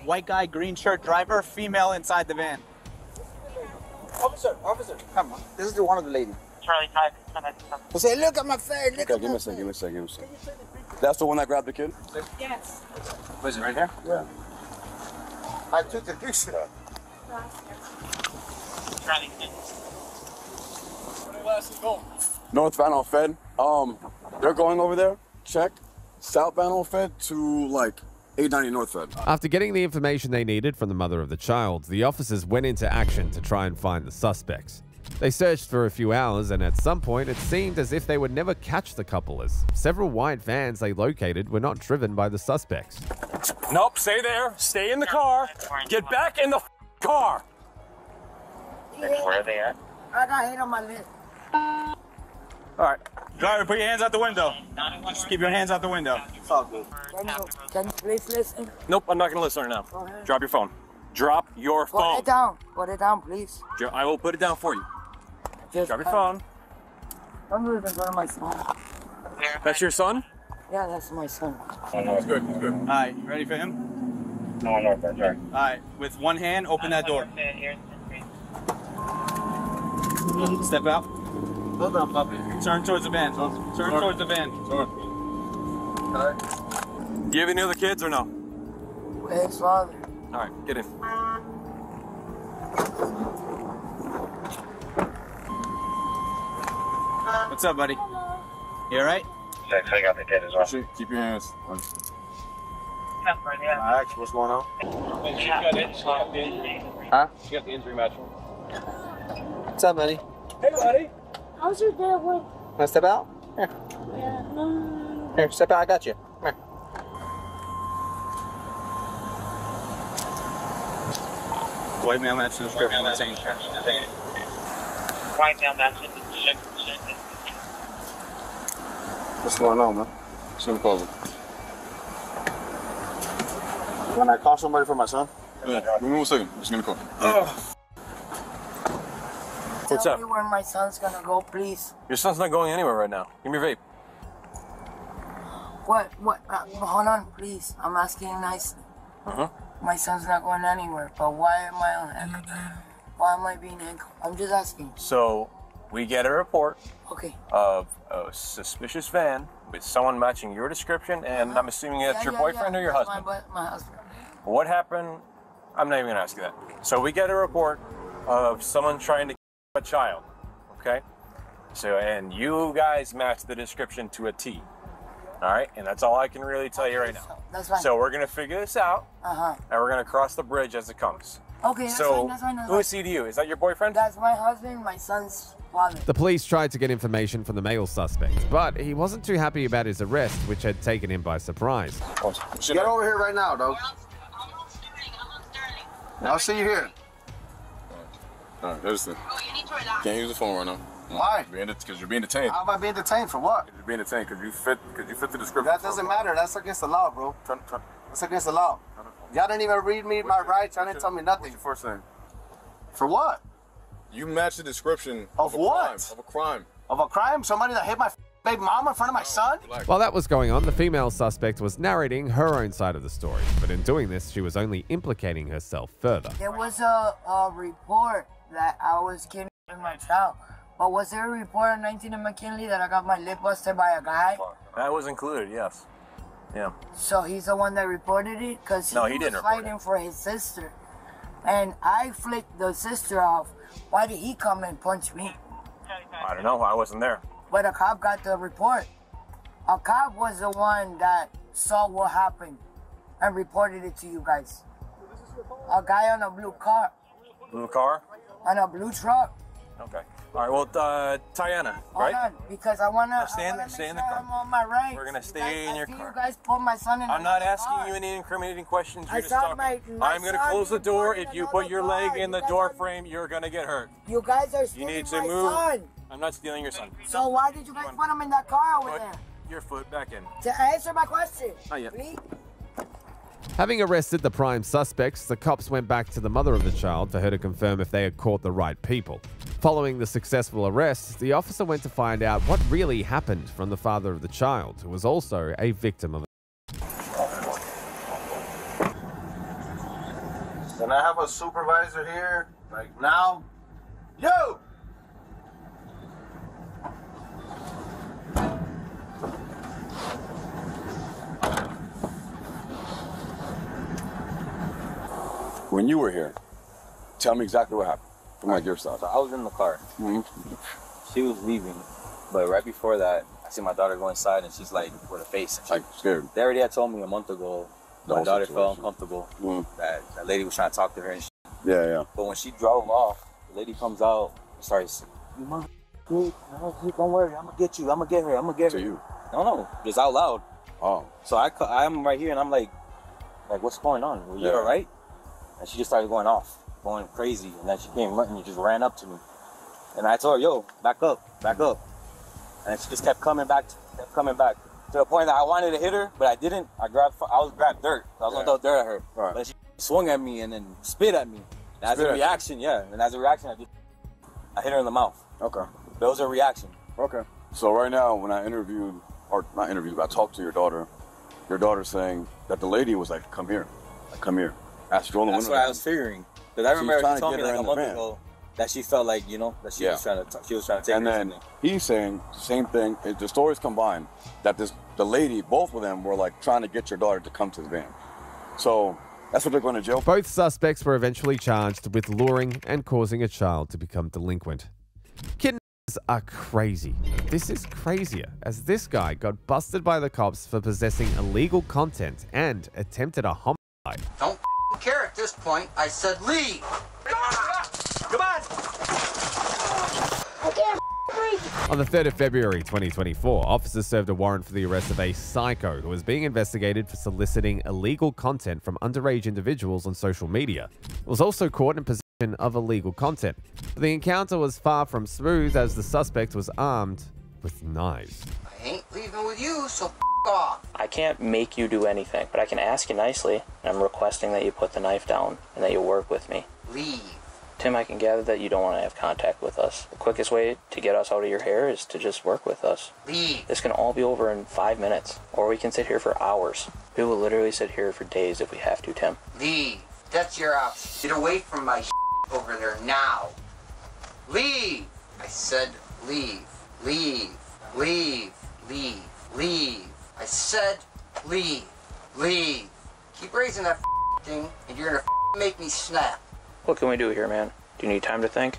White guy, green shirt, driver, female inside the van. Officer, come on. This is the one of the lady. Charlie 5. He say, look at my face. Look Okay, at give me my a second. Give me a face. second. Give me a second. That's the one that grabbed the kid? Yes. Was it right here? Yeah. I took the picture. Charlie 6. Northbound on Fed. They're going over there. Check. Southbound on Fed to like 890 North Fed. After getting the information they needed from the mother of the child, the officers went into action to try and find the suspects. They searched for a few hours, and at some point it seemed as if they would never catch the couple, as several white vans they located were not driven by the suspects. Nope, stay there. Stay in the car. Get back in the car. Where are they at? I got hit on my lip. All right. Driver, put your hands out the window. Just keep your hands out the window. It's all good. Can you please listen? Nope, I'm not going to listen right now. Go ahead. Drop your phone. Drop your phone. Put it down. Put it down, please. I will put it down for you. Just Drop your phone. Don't do it in front of my son. That's your son? Yeah, that's my son. It's good. It's good. All right, ready for him? No, no, that's right. All right, with one hand, open that door. Step out. Hold on, puppy. Turn towards the van. Turn towards the van. Do you have any other kids or no? Where's his father? All right, get in. What's up, buddy? You all right? Six, I got the kid as well. Keep your hands. Max, what's going on? Huh? You got the injury match. What's up, buddy? Hey, buddy. How's your day with? Want to step out? Here. Yeah, no. Here, step out. I got you. Come here. White male match the description. That's saying. White male match. What's going on, man? Some problem. When I call somebody for my son? Yeah, give me 1 second. I'm just gonna call. What's Tell up? me where my son's gonna go, please. Your son's not going anywhere right now. Give me your vape. What? Hold on, please. I'm asking nicely. Uh-huh. My son's not going anywhere, but why am I on echo? Why am I being echo? I'm just asking. So, we get a report Okay. of a suspicious van with someone matching your description, and I'm assuming that's your boyfriend or your That's husband. My husband. What happened? I'm not even gonna ask you that. So we get a report of someone trying to kill a child, okay? So, and you guys match the description to a T, all right? And that's all I can really tell you right now. That's fine. So we're gonna figure this out, Uh-huh. and we're gonna cross the bridge as it comes. Okay, that's So, fine, that's fine. who is he to you? Is that your boyfriend? That's my husband, my son's father. The police tried to get information from the male suspect, but he wasn't too happy about his arrest, which had taken him by surprise. Get over here right now, dog. I'll see you here. All right, there's the. Can't use the phone right now. Why? Because you're being detained. How am I being detained for what? You're being detained because you fit the description. That doesn't matter. That's against the law, bro. That's against the law. Y'all didn't even read me my rights. Y'all didn't tell me nothing. What's your first name? For what? You match the description Of a what? crime, of a crime. Of a crime? Somebody that hit my baby mama in front of my son? While that was going on, the female suspect was narrating her own side of the story, but in doing this, she was only implicating herself further. There was a report that I was kidnapping my child. But was there a report on 19 and McKinley that I got my lip busted by a guy? That was included, yes. Yeah. So he's the one that reported it? Because No, he he was didn't report fighting for his sister. And I flicked the sister off. Why did he come and punch me? I don't know. I wasn't there. But a cop got the report. A cop was the one that saw what happened and reported it to you guys. A guy on a blue car. Blue car? On a blue truck. Okay. All right. Well, Tiana, right? Hold on, because I wanna Stay in the car. I'm on my right. We're gonna stay in your car. You guys pulled my son in. I'm not asking you any incriminating questions. You're I just saw talking. my I'm gonna son close the being door. put in If you put your another leg car. in the door frame, you're gonna get hurt. You guys are You stealing need to my move. son. I'm not stealing your son. So why did you guys put him in that car over Put there? your foot back in. To answer my question. Not yet. Please? Having arrested the prime suspects, the cops went back to the mother of the child for her to confirm if they had caught the right people. Following the successful arrest, the officer went to find out what really happened from the father of the child, who was also a victim of Can I have a supervisor here, like now? Yo! When you were here, tell me exactly what happened from like your side. So I was in the car. She was leaving, but right before that, I see my daughter go inside and she's like with a face. Like scared. They already had told me a month ago The my whole daughter situation. felt uncomfortable, that that lady was trying to talk to her and shit. Yeah, yeah. But when she drove off, the lady comes out and starts, "You mother, don't worry, I'm gonna get you, I'm gonna get her, I'm gonna get her." To you? No, just out loud. Oh. So I'm right here and I'm like, what's going on? Are you Yeah. all right? And she just started going off, going crazy. And then she came running and just ran up to me. And I told her, yo, back up, back up. And she just kept coming back, to the point that I wanted to hit her, but I didn't. I grabbed dirt. I was gonna throw dirt at her. Right. But she swung at me and then spit at me. And as Spit a at you? reaction, I hit her in the mouth. Okay. That was a reaction. Okay. So right now, when I interviewed, or not interviewed, but I talked to your daughter's saying that the lady was like, come here. Like, come here. Asked her on the That's window. what I was figuring. Because I She's remember trying she to told get me her like in a the month van. ago that she felt like, that she was trying to take and her then he's saying same thing. The stories combined that the lady, both of them were like trying to get your daughter to come to the van. So that's what they're going to jail. Both suspects were eventually charged with luring and causing a child to become delinquent. Kidnappers are crazy. This is crazier, as this guy got busted by the cops for possessing illegal content and attempted a homicide. Don't care at this point. I said leave. Come on. I can't breathe. On the 3rd of February 2024, officers served a warrant for the arrest of a psycho who was being investigated for soliciting illegal content from underage individuals on social media. He was also caught in possession of illegal content. But the encounter was far from smooth, as the suspect was armed with knives. I ain't leaving with you, so off. I can't make you do anything, but I can ask you nicely. I'm requesting that you put the knife down and that you work with me. Leave. Tim, I can gather that you don't want to have contact with us. The quickest way to get us out of your hair is to just work with us. Leave. This can all be over in 5 minutes, or we can sit here for hours. We will literally sit here for days if we have to, Tim. Leave. That's your option. Get away from my over there now. Leave. I said leave. Leave. Leave. Leave. Leave. I said leave. Leave. Keep raising that thing and you're gonna make me snap. What can we do here, man? Do you need time to think?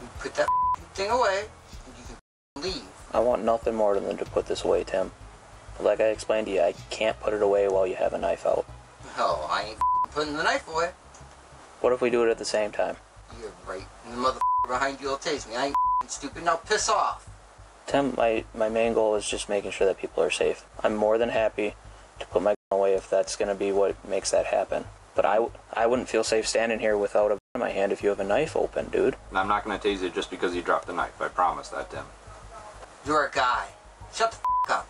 You put that thing away and you can leave. I want nothing more than to put this away, Tim. But like I explained to you, I can't put it away while you have a knife out. Hell, I ain't putting the knife away. What if we do it at the same time? You're right. And the mother behind you will tase me. I ain't stupid. Now piss off. Tim, my main goal is just making sure that people are safe. I'm more than happy to put my gun away if that's going to be what makes that happen. But I wouldn't feel safe standing here without a gun in my hand if you have a knife open, dude. I'm not going to tase you just because you dropped the knife. I promise that, Tim. You're a guy. Shut the up.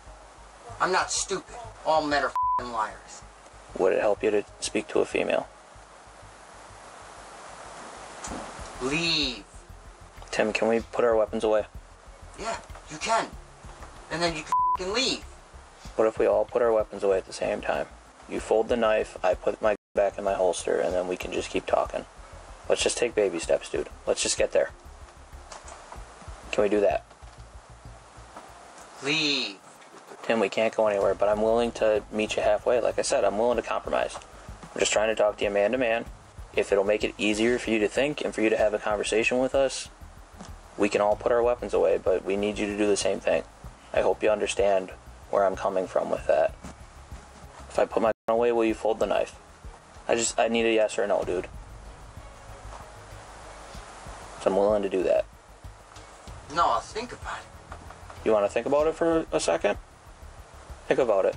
I'm not stupid. All men are liars. Would it help you to speak to a female? Leave. Tim, can we put our weapons away? Yeah, you can. And then you can leave. What if we all put our weapons away at the same time? You fold the knife, I put my gun back in my holster, and then we can just keep talking. Let's just take baby steps, dude. Let's just get there. Can we do that? Leave. Tim, we can't go anywhere, but I'm willing to meet you halfway. Like I said, I'm willing to compromise. I'm just trying to talk to you man to man. If it'll make it easier for you to think and for you to have a conversation with us, we can all put our weapons away, but we need you to do the same thing. I hope you understand where I'm coming from with that. If I put my gun away, will you fold the knife? I need a yes or no, dude. So I'm willing to do that. No, I'll think about it. You want to think about it for a second? Think about it.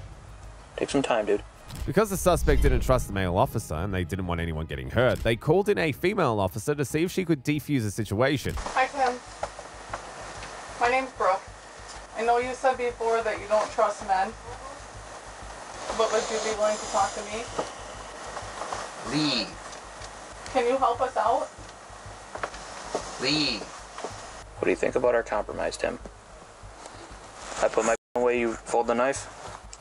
Take some time, dude. Because the suspect didn't trust the male officer and they didn't want anyone getting hurt, they called in a female officer to see if she could defuse the situation. Hi, Tim. My name's Brooke. I know you said before that you don't trust men, but would you be willing to talk to me? Leave. Can you help us out? Leave. What do you think about our compromise, Tim? I put my away, you fold the knife?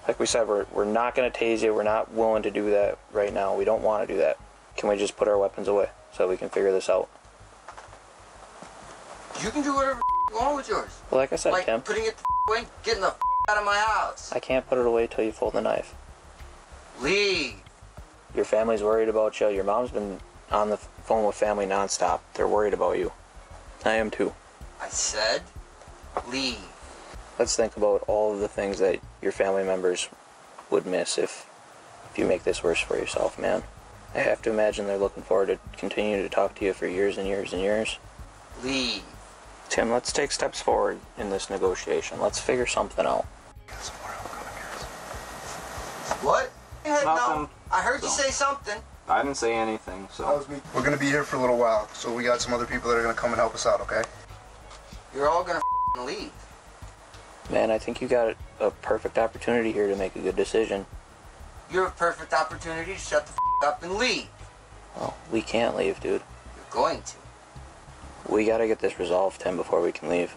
Like we said, we're not going to tase you. We're not willing to do that right now. We don't want to do that. Can we just put our weapons away so we can figure this out? You can do whatever you want with yours. Well, like I said, like Tim. putting it away, getting the out of my house. I can't put it away till you fold the knife. Leave. Your family's worried about you. Your mom's been on the phone with family nonstop. They're worried about you. I am too. I said, leave. Let's think about all of the things that your family members would miss if you make this worse for yourself, man. I have to imagine they're looking forward to continuing to talk to you for years and years and years. Leave. Tim, let's take steps forward in this negotiation. Let's figure something out. What? No, Nothing. I heard you say something. I didn't say anything, so. We're gonna be here for a little while, so we got some other people that are gonna come and help us out, okay? You're all gonna leave. Man, I think you got a perfect opportunity here to make a good decision. You have a perfect opportunity to shut the up and leave. Well, we can't leave, dude. You're going to. We gotta get this resolved, Tim, before we can leave.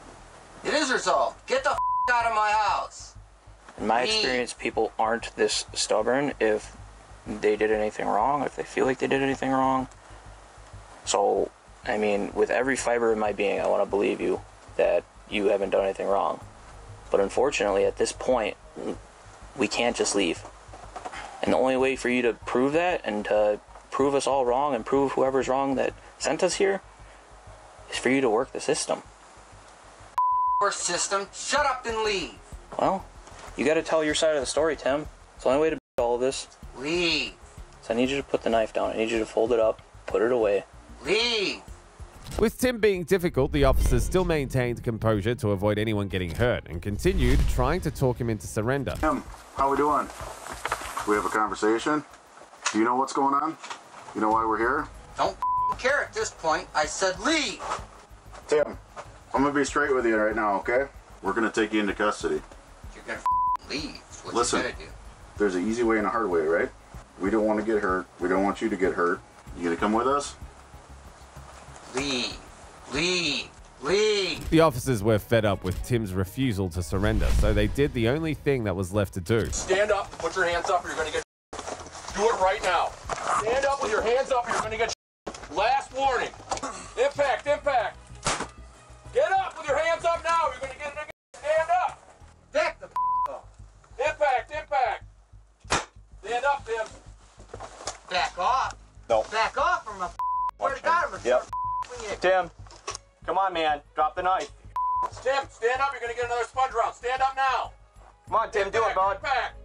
It is resolved. Get the out of my house. In my experience, people aren't this stubborn if they did anything wrong, if they feel like they did anything wrong. So, I mean, with every fiber of my being, I want to believe you that you haven't done anything wrong. But unfortunately, at this point, we can't just leave. And the only way for you to prove that and to prove us all wrong and prove whoever's wrong that sent us here is for you to work the system. Your system. Shut up and leave. Well, you got to tell your side of the story, Tim. It's the only way to beat all of this. Leave. So I need you to put the knife down. I need you to fold it up, put it away. Leave. With Tim being difficult, the officers still maintained composure to avoid anyone getting hurt and continued trying to talk him into surrender. Tim, how we doing? We have a conversation? Do you know what's going on? You know why we're here? Don't care at this point. I said leave. Tim, I'm gonna be straight with you right now, okay? We're gonna take you into custody. You're gonna leave. What Listen, you gonna do? there's an easy way and a hard way, right? We don't want to get hurt. We don't want you to get hurt. You gonna come with us? Leave. Leave. Leave. The officers were fed up with Tim's refusal to surrender, so they did the only thing that was left to do. Stand up, put your hands up, or you're gonna get do it right now. Stand up with your hands up, or you're gonna get last warning. Impact, impact. Get up with your hands up now, you're gonna get stand up. Back the up. Impact, impact. Stand up, Tim. Back off. No. Back off from a word of God. Yep. Tim, come on, man. Drop the knife. Tim, stand up, you're gonna get another sponge round. Stand up now. Come on, Tim, do it, bud. Impact.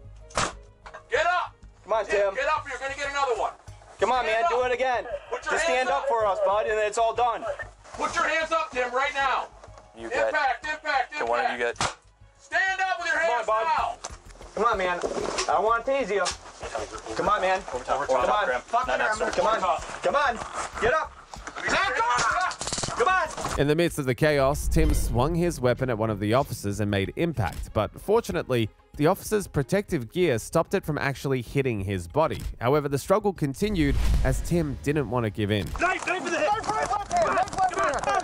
Get up. Come on, Tim. Get up, or you're gonna get another one. Come on, Stand man. up. Do it again. Put your Just hands stand up for us, bud, and it's all done. Put your hands up, Tim, right now. You get. Impact, impact, Can one of impact. you get? Stand up with your hands bud. now. Come on, man. I don't want to tease you. Come on, man. Come on. Come on. Come on. Get up. Come on. In the midst of the chaos, Tim swung his weapon at one of the officers and made impact, but fortunately, the officer's protective gear stopped it from actually hitting his body. However, the struggle continued as Tim didn't want to give in. Knife in the head.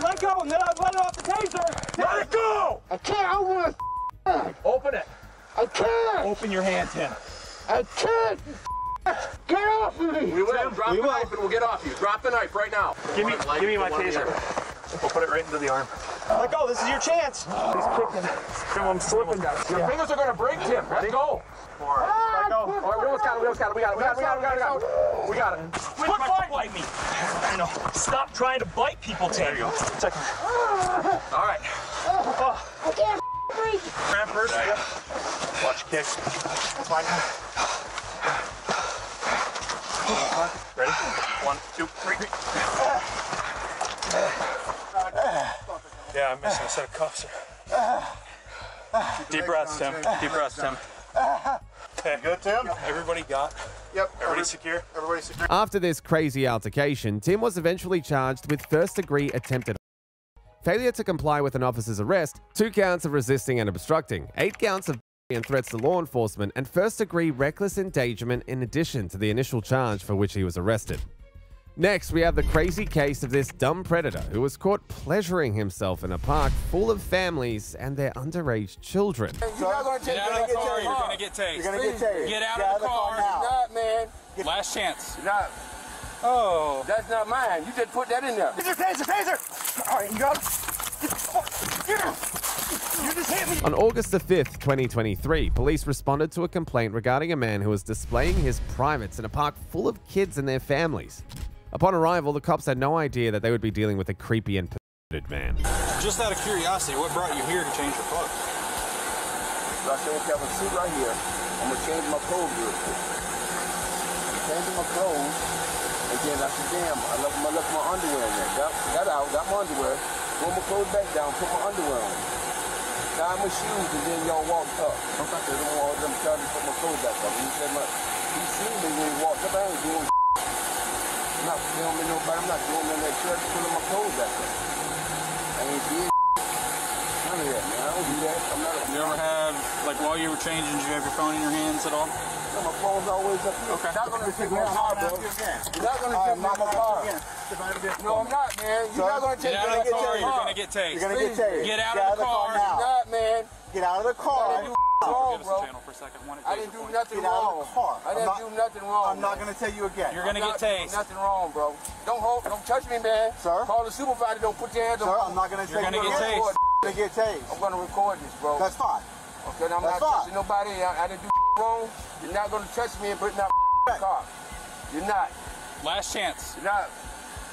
Let go and then I'll let it off the taser. Let it go. I can't open it. Open it. I can't. Open your hands, Tim. I can't. Get off of me. We will. Drop the knife and we'll get off you. Drop the knife right now. Give me my taser. We'll put it right into the arm. Let go. This is your chance. He's kicking. I'm slipping. Your fingers are going to break, Tim. Let go. Let go. All right, we almost got it. We got it. We got it. Quit biting me. I know. Stop trying to bite people, Tim. There you go. Second. All right. I can't breathe. Grab first. Watch kick. Fine. Ready? 1, 2, 3. Yeah, I'm missing a set of cuffs. Deep breaths, Tim. Deep breaths, Tim. Okay. Good, Tim? Everybody got? Yep. Everybody secure? Everybody secure. After this crazy altercation, Tim was eventually charged with first-degree attempted failure to comply with an officer's arrest, 2 counts of resisting and obstructing, 8 counts of and threats to law enforcement, and first-degree reckless endangerment in addition to the initial charge for which he was arrested. Next, we have the crazy case of this dumb predator who was caught pleasuring himself in a park full of families and their underage children. You're not going to Get out of the car. You're going to get tased. You're going to get tased. Get out of the car. You're not, man. Last chance. You're not. Oh. That's not mine. You just put that in there. Get your taser, taser. All right, you got it. Get him. You just hit me. On August the 5th, 2023, police responded to a complaint regarding a man who was displaying his privates in a park full of kids and their families. Upon arrival, the cops had no idea that they would be dealing with a creepy and perverted man. Just out of curiosity, what brought you here to change your clothes? So I said, okay, I'm going to sit right here. I'm going to change my clothes real quick. I'm changing my clothes, and then I said, damn, I left my underwear in there. Got out, got my underwear, put my clothes back down, put my underwear on. Got my shoes, and then y'all walked up. I said, I'm trying to put my clothes back up. He said, he seen me when he walked up. I ain't doing I'm not filming nobody. I'm not doing nothing that church, pulling my clothes back up. I ain't did none of that, man. I don't do that. I'm not a... You ever have, like while you were changing, did you have your phone in your hands at all? No, my phone's always up here. Okay. You're not going to take my car, bro. You're not going to take my car. No, I'm not, man. You're not going to take my car. Get out of the car. You're going to get tased. You're going to get tased. Get out of the car. You're not, man. Get out of the car. Wrong, bro. I didn't do nothing wrong. I didn't do nothing wrong. I'm not going to tell you again. You're going to get tased. Nothing wrong, bro. Don't touch me, man. Sir? Call the supervisor. Don't put your hands on me. Sir, I'm not going to tell you again. You're going to get tased. You're going to get tased. I'm going to record this, bro. That's fine. Okay, I'm not touching nobody. I didn't do wrong. You're not going to touch me and put in that car. You're not. Last chance. You're not.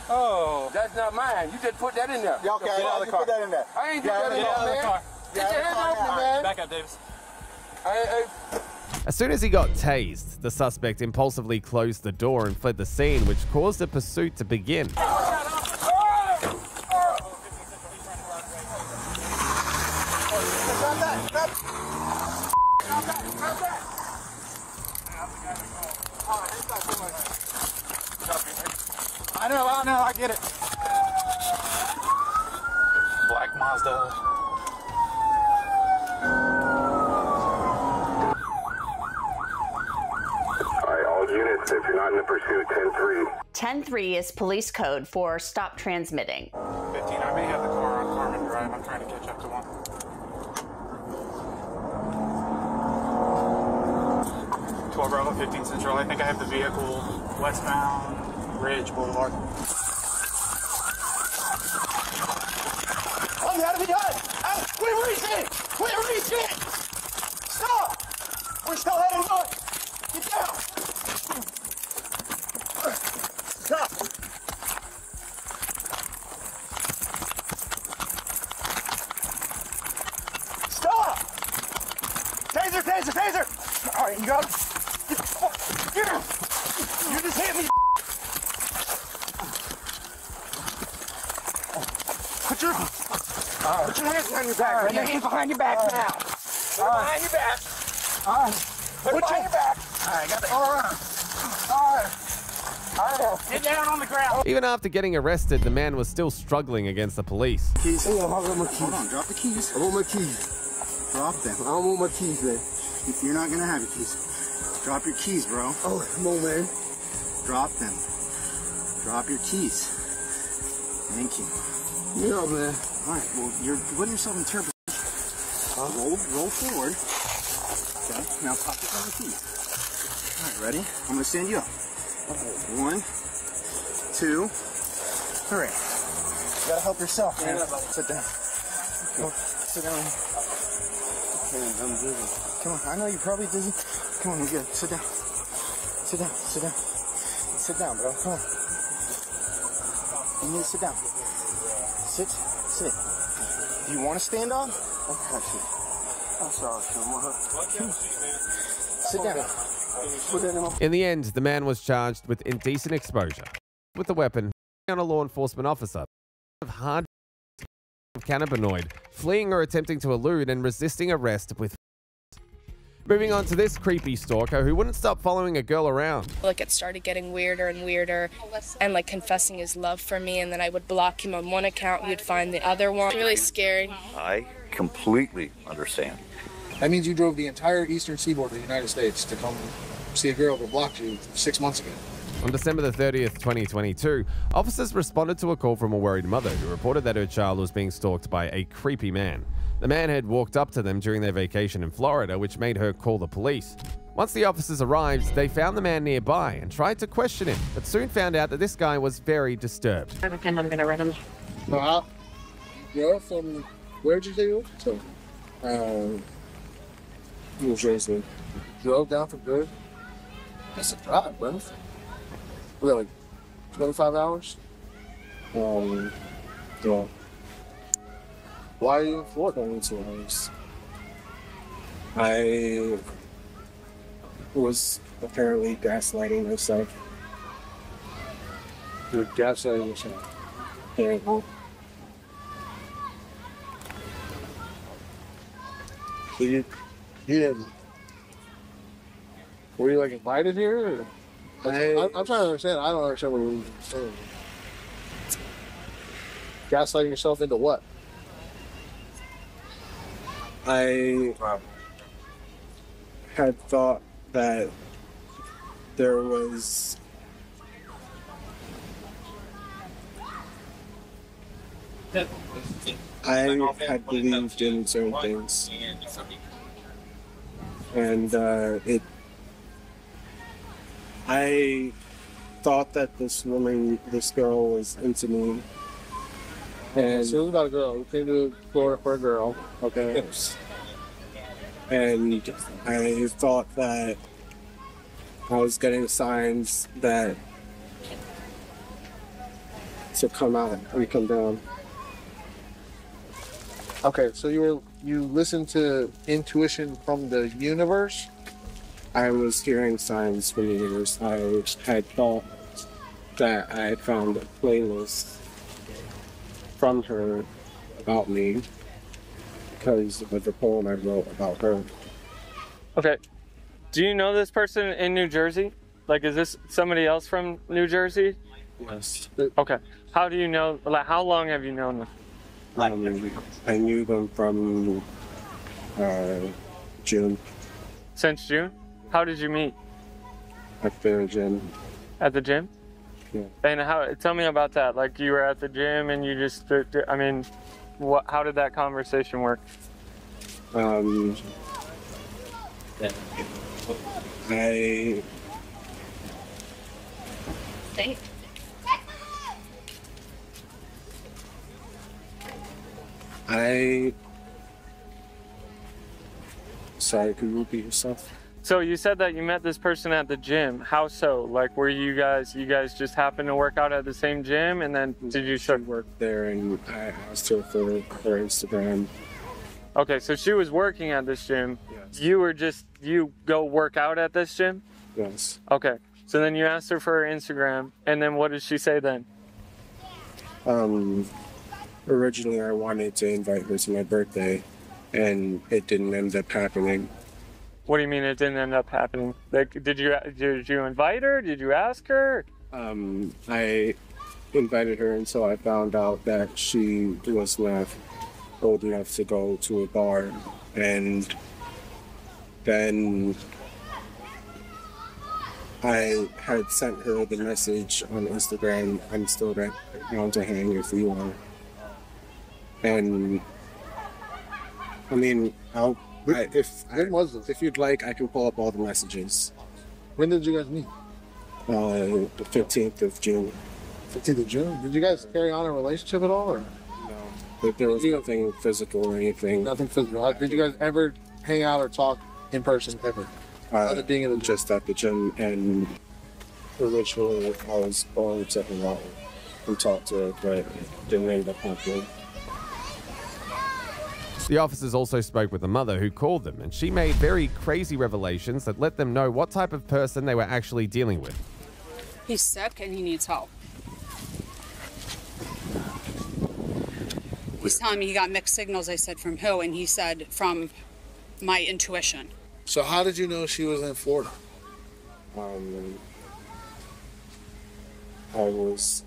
Oh. That's not mine. You just put that in there. Yeah, okay, get out of the car. Put that in there. I ain't do that in there, man. Get your hands off me, man. Back up, Davis. As soon as he got tased, the suspect impulsively closed the door and fled the scene, which caused a pursuit to begin. I know, I get it. Black Mazda. All units, if you're not in the pursuit, 10-3. 10-3 is police code for stop transmitting. 15, I may have the car on Carmen Drive. I'm trying to catch up to one. 12 Bravo 15 Central. I think I have the vehicle westbound Ridge Boulevard. Oh, you gotta be done! Quit reaching! Quit reaching! Stop! We're still heading north! Get down! Stop! Stop! Taser, taser, taser! Alright, you got him. Get him! You just hit me! Put your hands behind your back. Put your hands behind your back now. Put it behind your back. Put it behind your back. Alright, got it. Alright. Get down on the ground. Even after getting arrested, the man was still struggling against the police. Keys. Hold on, my keys. Hold on, drop the keys. I want my keys. Drop them. I don't want my keys, man. You're not gonna have your keys. Drop your keys, bro. Oh, come on, man. Drop them. Drop your keys. Thank you. Yeah, man. Alright, well, you're putting yourself in terrible position. Roll forward. Okay, now pop it on the keys. Alright, ready? I'm gonna stand you up. 1, 2, 3. You gotta help yourself, man. Sit down. Okay. Sit down. Okay, I'm dizzy. Come on, I know you're probably dizzy. Come on, you're good. Sit down. Sit down, sit down. Sit down, bro. Come on. You need to sit down. Sit. Do you want to stand up? Okay, I'm sorry, sit down. In the end, the man was charged with indecent exposure with the weapon on a law enforcement officer of hard cannabinoid, fleeing or attempting to elude and resisting arrest with. Moving on to this creepy stalker who wouldn't stop following a girl around. Like, it started getting weirder and weirder, and like confessing his love for me, and then I would block him on one account, we'd find the other one. Really scary. I completely understand. That means you drove the entire eastern seaboard of the United States to come see a girl who blocked you 6 months ago. On December the 30th, 2022, officers responded to a call from a worried mother who reported that her child was being stalked by a creepy man. The man had walked up to them during their vacation in Florida, which made her call the police. Once the officers arrived, they found the man nearby and tried to question him, but soon found out that this guy was very disturbed. I have a pen, I'm gonna run him. You're from, where'd you say you were? So, New Jersey. Drove down from good? That's a drive, bro. We got like 25 hours? Yeah. Why are you in Florida only 2 hours? I was apparently gaslighting myself. You're gaslighting yourself? Yeah. So you didn't. Were you like invited here? Or? I'm trying to understand. I don't understand what you're saying. Gaslighting yourself into what? I had thought that there was I had believed in certain things, and I thought that this girl was into me. And so it was about a girl. You came to Florida for a girl. Okay. Yes. And I thought that I was getting signs that to come out and come down. Okay, so you listened to intuition from the universe? I was hearing signs from the universe. I had thought that I had found a playlist from her about me because of the poem I wrote about her. Okay. Do you know this person in New Jersey? Like, is this somebody else from New Jersey? Yes. Okay. How do you know, like, how long have you known them? I knew them from June. Since June? How did you meet? At the gym. At the gym? Yeah. And tell me about that. Like, you were at the gym and you just, I mean, how did that conversation work? Sorry, could you repeat yourself? So you said that you met this person at the gym. How so? Like, were you guys just happened to work out at the same gym, and then did you start work there? And I asked her for her Instagram. Okay, so she was working at this gym. Yes. You go work out at this gym? Yes. Okay, so then you asked her for her Instagram, and then what did she say then? Originally I wanted to invite her to my birthday, and it didn't end up happening. What do you mean it didn't end up happening? Like, did you invite her? Did you ask her? I invited her until I found out that she was not old enough to go to a bar, and then I had sent her the message on Instagram, I'm still down to hang if you are. And I mean, if you'd like, I can pull up all the messages. When did you guys meet? The 15th of June. 15th of June? Did you guys carry on a relationship at all? Or? No. There was nothing physical or anything. Nothing physical. Did you guys ever hang out or talk in person ever? Other than being in the gym? Just at the gym, and originally I was going to hang out and talk to her, but it didn't end up happening. The officers also spoke with the mother who called them, and she made very crazy revelations that let them know what type of person they were actually dealing with. He's sick and he needs help. He's telling me he got mixed signals. I said, from who? And he said, from my intuition. So how did you know she was in Florida? I was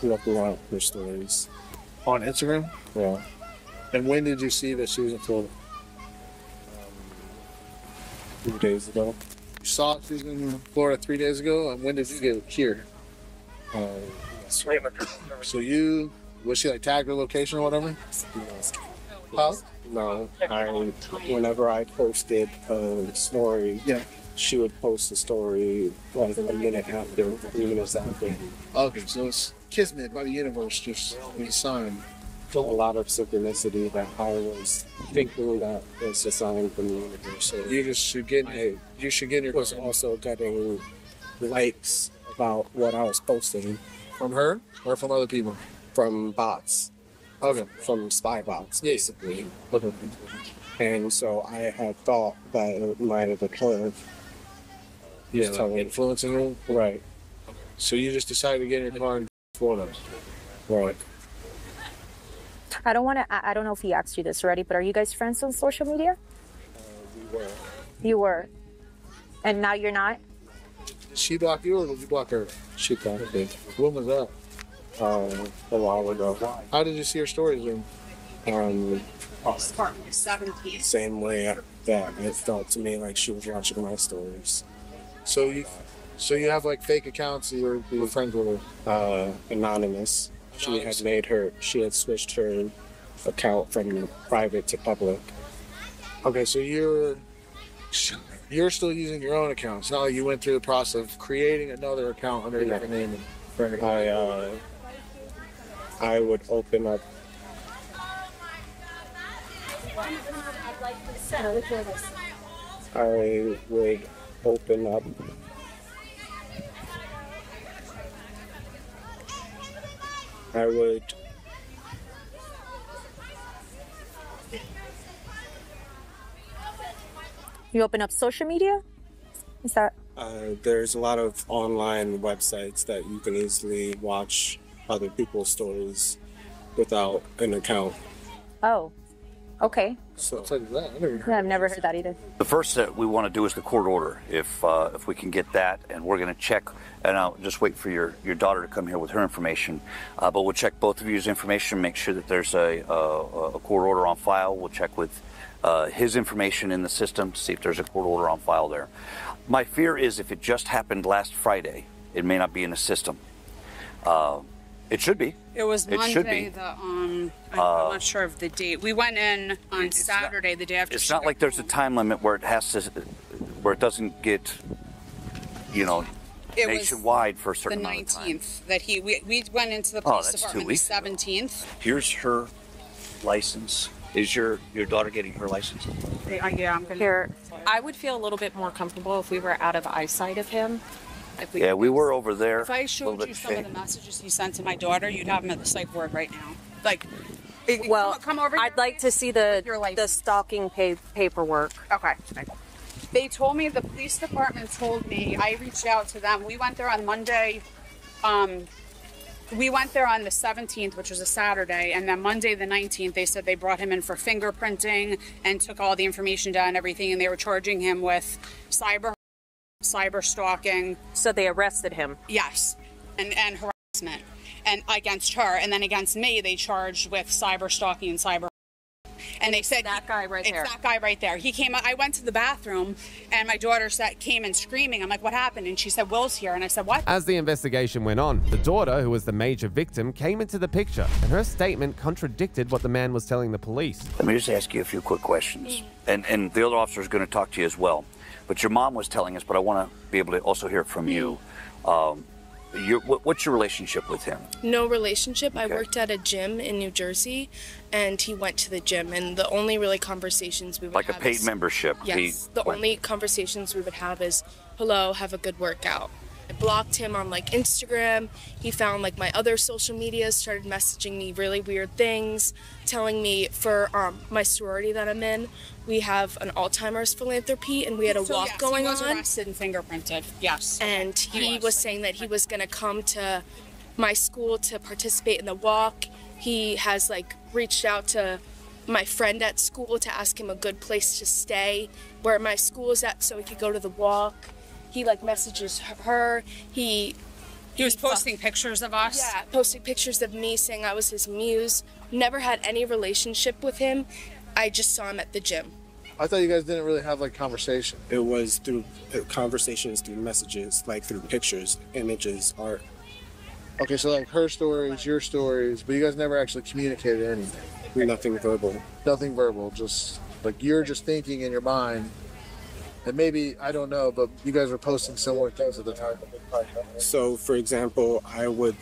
looking at her stories. On Instagram? Yeah. And when did you see that she was in Florida? 3 days ago. You saw she was in Florida 3 days ago, and when did you get here? So you, was she like tagged her location or whatever? Huh? No, whenever I posted a story, yeah, she would post a story like a minute after, 3 minutes after. Okay, so it's kismet by the universe, just a sign. A lot of synchronicity that I was thinking that it's a sign from the universe. So you should get your. Was also getting likes about what I was posting. From her or from other people? From bots. Okay. From spy bots, basically. And so I had thought that it might have occurred. Yeah, like influencing her? Right. So you just decided to get in your car and Florida? Right. I don't know if he asked you this already, but are you guys friends on social media? We were. You were. And now you're not? Did she block you or did you block her? She blocked me. When was that? A while ago. How did you see her stories then? 17. Same way that it felt to me like she was watching my stories. So you have like fake accounts you were friends with her? Anonymous. She had switched her account from private to public. Okay, so you're still using your own account. It's not like you went through the process of creating another account under your name. I would open up. I would open up. I would. You open up social media? Is that? There's a lot of online websites that you can easily watch other people's stories without an account. Oh, okay. So Yeah, I've never heard that either. The first that we want to do is the court order. If we can get that, and we're going to check, and I'll just wait for your daughter to come here with her information. But we'll check both of you's information, make sure that there's a court order on file. We'll check with his information in the system to see if there's a court order on file there. My fear is if it just happened last Friday, it may not be in the system. It should be. It was It Monday. should be. I'm not sure of the date. We went in on Saturday, the day after. It's not like there's a time limit where it doesn't get, It was nationwide for a certain the amount of time. 19th that we went into the Oh, police that's 2 department weeks the 17th. Here's her license. Is your daughter getting her license? Yeah, I'm gonna. Here, I would feel a little bit more comfortable if we were out of eyesight of him. If we We were over there. If I showed you some of the messages he sent to my daughter, you'd have him at the psych ward right now. Like, Well, come over here. I'd like to see the stalking paperwork. Okay. They told me, the police department told me, I reached out to them. We went there on Monday. We went there on the 17th, which was a Saturday, and then Monday the 19th, they said they brought him in for fingerprinting and took all the information down and everything, and they were charging him with cyber stalking. So they arrested him? Yes, and harassment, and against her, and then against me, they charged with cyber stalking and cyber. And they said that guy right there. It's that guy right there. He came. I went to the bathroom, and my daughter came in screaming. I'm like, "What happened?" And she said, "Will's here." And I said, "What?" As the investigation went on, the daughter, who was the major victim, came into the picture, and her statement contradicted what the man was telling the police. Let me just ask you a few quick questions. And the other officer is going to talk to you as well. But your mom was telling us, but I want to be able to also hear it from you. What's your relationship with him? No relationship. I worked at a gym in New Jersey, and he went to the gym, and the only really conversations we would Like have a paid is, membership? Yes. The only conversations we would have is, "Hello, have a good workout." blocked him on like Instagram. He found like my other social media, started messaging me really weird things, telling me for my sorority that I'm in, we have an Alzheimer's philanthropy and we had a walk going on. He was arrested and fingerprinted. Yes. And he was saying that he was going to come to my school to participate in the walk. He has like reached out to my friend at school to ask him a good place to stay where my school is at so he could go to the walk. He like messages her. He was posting pictures of us. Yeah, posting pictures of me saying I was his muse. Never had any relationship with him. I just saw him at the gym. I thought you guys didn't really have like conversation. It was through conversations, through messages, like through pictures, images, art. Okay, so like her stories, your stories, but you guys never actually communicated anything. Nothing verbal. Nothing verbal, just like you're just thinking in your mind. And maybe, I don't know, but you guys were posting similar things at the time. So, for example, I would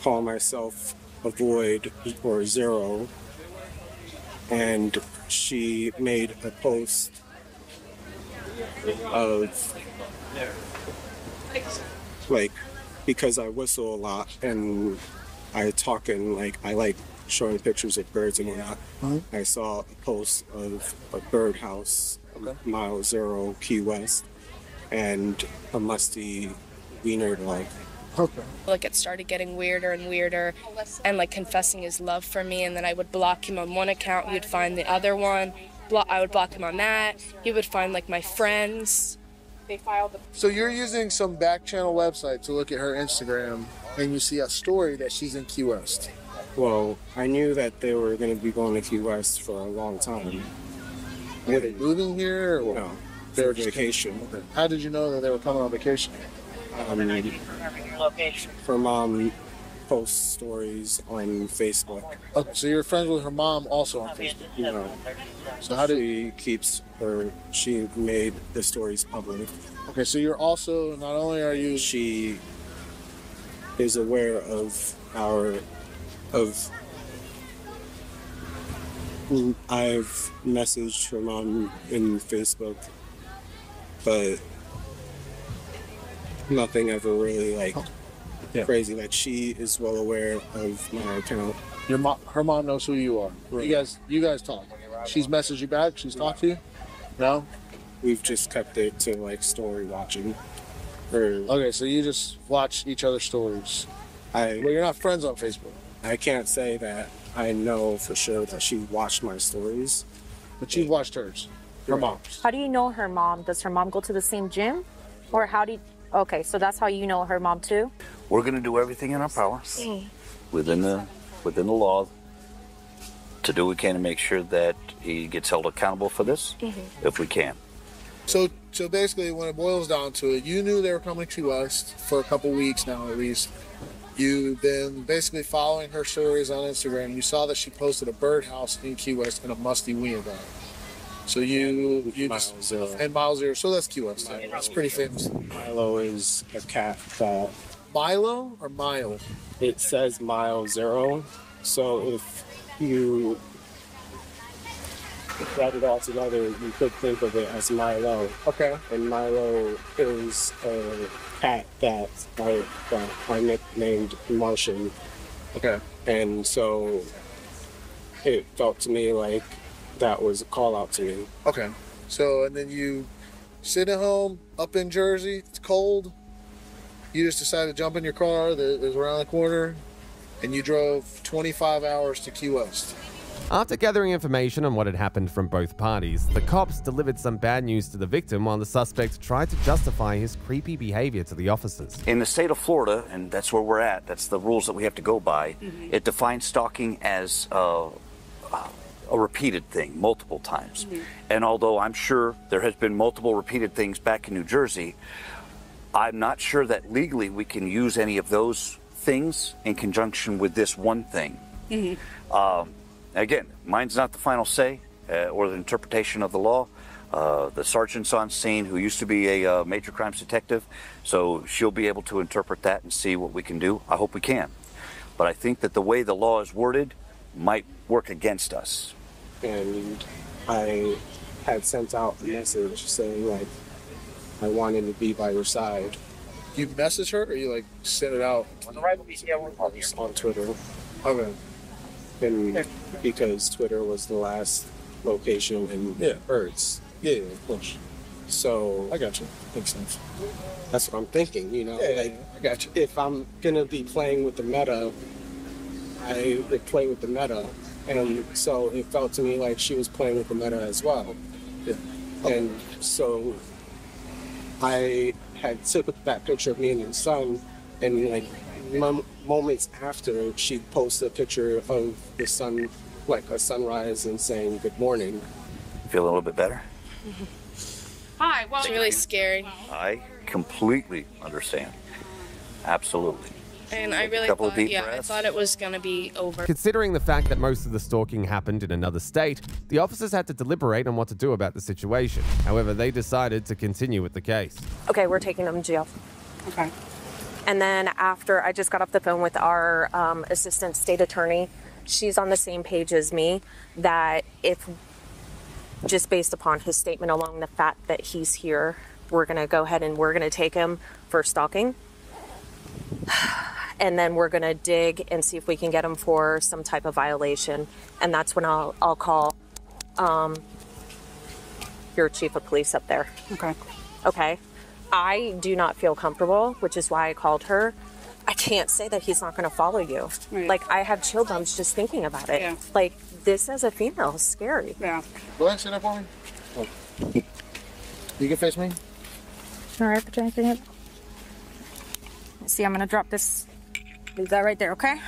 call myself a void or zero, and she made a post of, like, because I whistle a lot and I talk and, like, I like showing pictures of birds and whatnot. I saw a post of a birdhouse, Mile Zero, Key West, and a musty wiener dog. Like it started getting weirder and weirder and like confessing his love for me, and then I would block him on one account, he would find the other one, I would block him on that, he would find like my friends. They filed the... So you're using some back channel website to look at her Instagram and you see a story that she's in Key West. Well, I knew that they were going to be going to Key West for a long time. Were they moving here? Or no, they were vacation. Okay. How did you know that they were coming on vacation? Her mom posts stories on Facebook. Okay, so you're friends with her mom also on Facebook? No. So how did she made the stories public. Okay, so you're also, not only are you... She is aware of I've messaged her mom in Facebook, but nothing ever really like crazy. Like she is well aware of my account. Her mom knows who you are. Right. You guys talk. She's messaged you back. She's talked to you. No, we've just kept it to like story watching. Okay, so you just watch each other's stories. Well, you're not friends on Facebook. I can't say that I know for sure that she watched my stories. But you've watched hers. Her mom's. How do you know her mom? Does her mom go to the same gym? Or how do you... Okay, so that's how you know her mom too? We're going to do everything in our power within the law to do what we can to make sure that he gets held accountable for this, if we can. So basically, when it boils down to it, you knew they were coming to West for a couple weeks now at least. You've been basically following her stories on Instagram. You saw that she posted a birdhouse in Key West and a musty wiener dog. So you just... Mile Zero. So that's Key West. That's pretty famous. Milo is a cat that... Milo or Mile? It says Mile Zero. So if you add it all together, you could think of it as Milo. Okay. And Milo is a cat that I nicknamed Martian. Okay. And so it felt to me like that was a call out to me. Okay. So, and then you sit at home up in Jersey, it's cold. You just decided to jump in your car that was around the corner and you drove 25 hours to Key West. After gathering information on what had happened from both parties, the cops delivered some bad news to the victim while the suspect tried to justify his creepy behavior to the officers. In the state of Florida, and that's where we're at, that's the rules that we have to go by, it defines stalking as a repeated thing, multiple times. And although I'm sure there has been multiple repeated things back in New Jersey, I'm not sure that legally we can use any of those things in conjunction with this one thing. Again, mine's not the final say or the interpretation of the law. The sergeant's on scene, who used to be a major crimes detective, so she'll be able to interpret that and see what we can do. I hope we can. But I think that the way the law is worded might work against us. And I had sent out a message saying, like, I wanted to be by her side. You message her or you like send it out? On Twitter. Okay. And because Twitter was the last location in Hertz. Yeah, of course. So I got you. Makes sense. That's what I'm thinking, you know. Yeah, like, I got you. If I'm gonna be playing with the meta, I would play with the meta. And so it felt to me like she was playing with the meta as well. Yeah. And so I had took that picture of me and your son, and like moments after, she posted a picture of the sun, like a sunrise, and saying good morning. Feel a little bit better? Hi, well, it's really scary. I completely understand. Absolutely. And I really Couple of thought, deep I breaths. thought it was going to be over. Considering the fact that most of the stalking happened in another state, the officers had to deliberate on what to do about the situation. However, they decided to continue with the case. Okay, we're taking them to jail. Okay. And then after I just got off the phone with our assistant state attorney, she's on the same page as me that if, just based upon his statement alone, the fact that he's here, we're going to go ahead and we're going to take him for stalking. And then we're going to dig and see if we can get him for some type of violation. And that's when I'll call your chief of police up there. Okay. Okay. I do not feel comfortable, which is why I called her. I can't say that he's not going to follow you. Right. Like, I have chill bumps just thinking about it. Yeah. Like, this as a female is scary. Yeah. Go ahead and stand up for me. Oh. You can face me. All right, put your hand in. See, I'm going to drop this. Leave that right there, okay?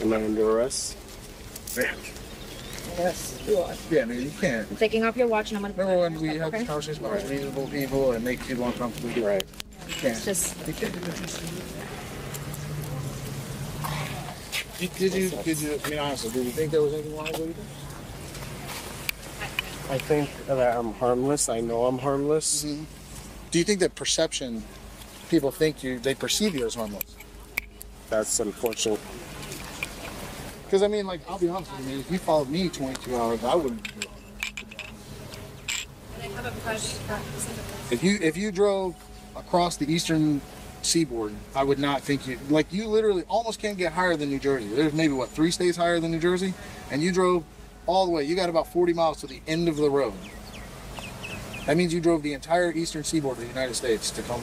Am I under arrest? Yes, you are. Yeah, man, you can't. I'm taking off your watch and I'm going to... Remember when we had this conversation about reasonable people and make people uncomfortable? Right. You can't. It's just... You can't do this. Did you, I mean, honestly, did you think there was anything wrong with what you did? I think that I'm harmless. I know I'm harmless. Mm-hmm. Do you think that perception, people think they perceive you as harmless? That's unfortunate. Because, I mean, like, I'll be honest with you, if you followed me 22 hours, I wouldn't do it. If you drove across the eastern seaboard, I would not think you, like, you literally almost can't get higher than New Jersey. There's maybe, what, 3 states higher than New Jersey? And you drove all the way. You got about 40 miles to the end of the road. That means you drove the entire eastern seaboard of the United States to come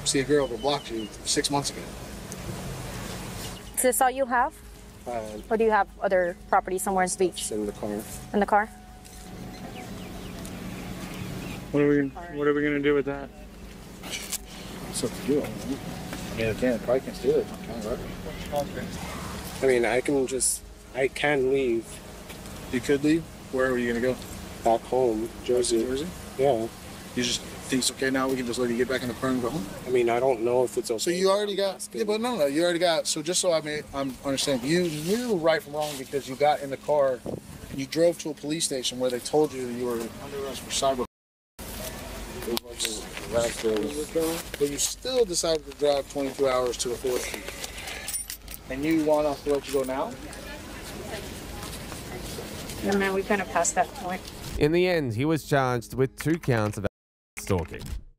see a girl that blocked you 6 months ago. Is this all you have? Or do you have other property somewhere in the beach? It's in the car. In the car? What are we gonna do with that? It's up to you. I mean, probably can't steal it. I mean, I can leave. You could leave? Where are you gonna go? Back home, Jersey. Jersey? Yeah. You just think it's okay now? We can just let you get back in the car and go home? I mean, I don't know if it's okay. So you already got, yeah, but no, you already got, so just so I'm understanding, you knew right from wrong because you got in the car and you drove to a police station where they told you you were under arrest for cyber. But you still decided to drive 22 hours to the 4th Street. And you want us to let you go now? No, man, we've kind of passed that point. In the end, he was charged with 2 counts of stalking.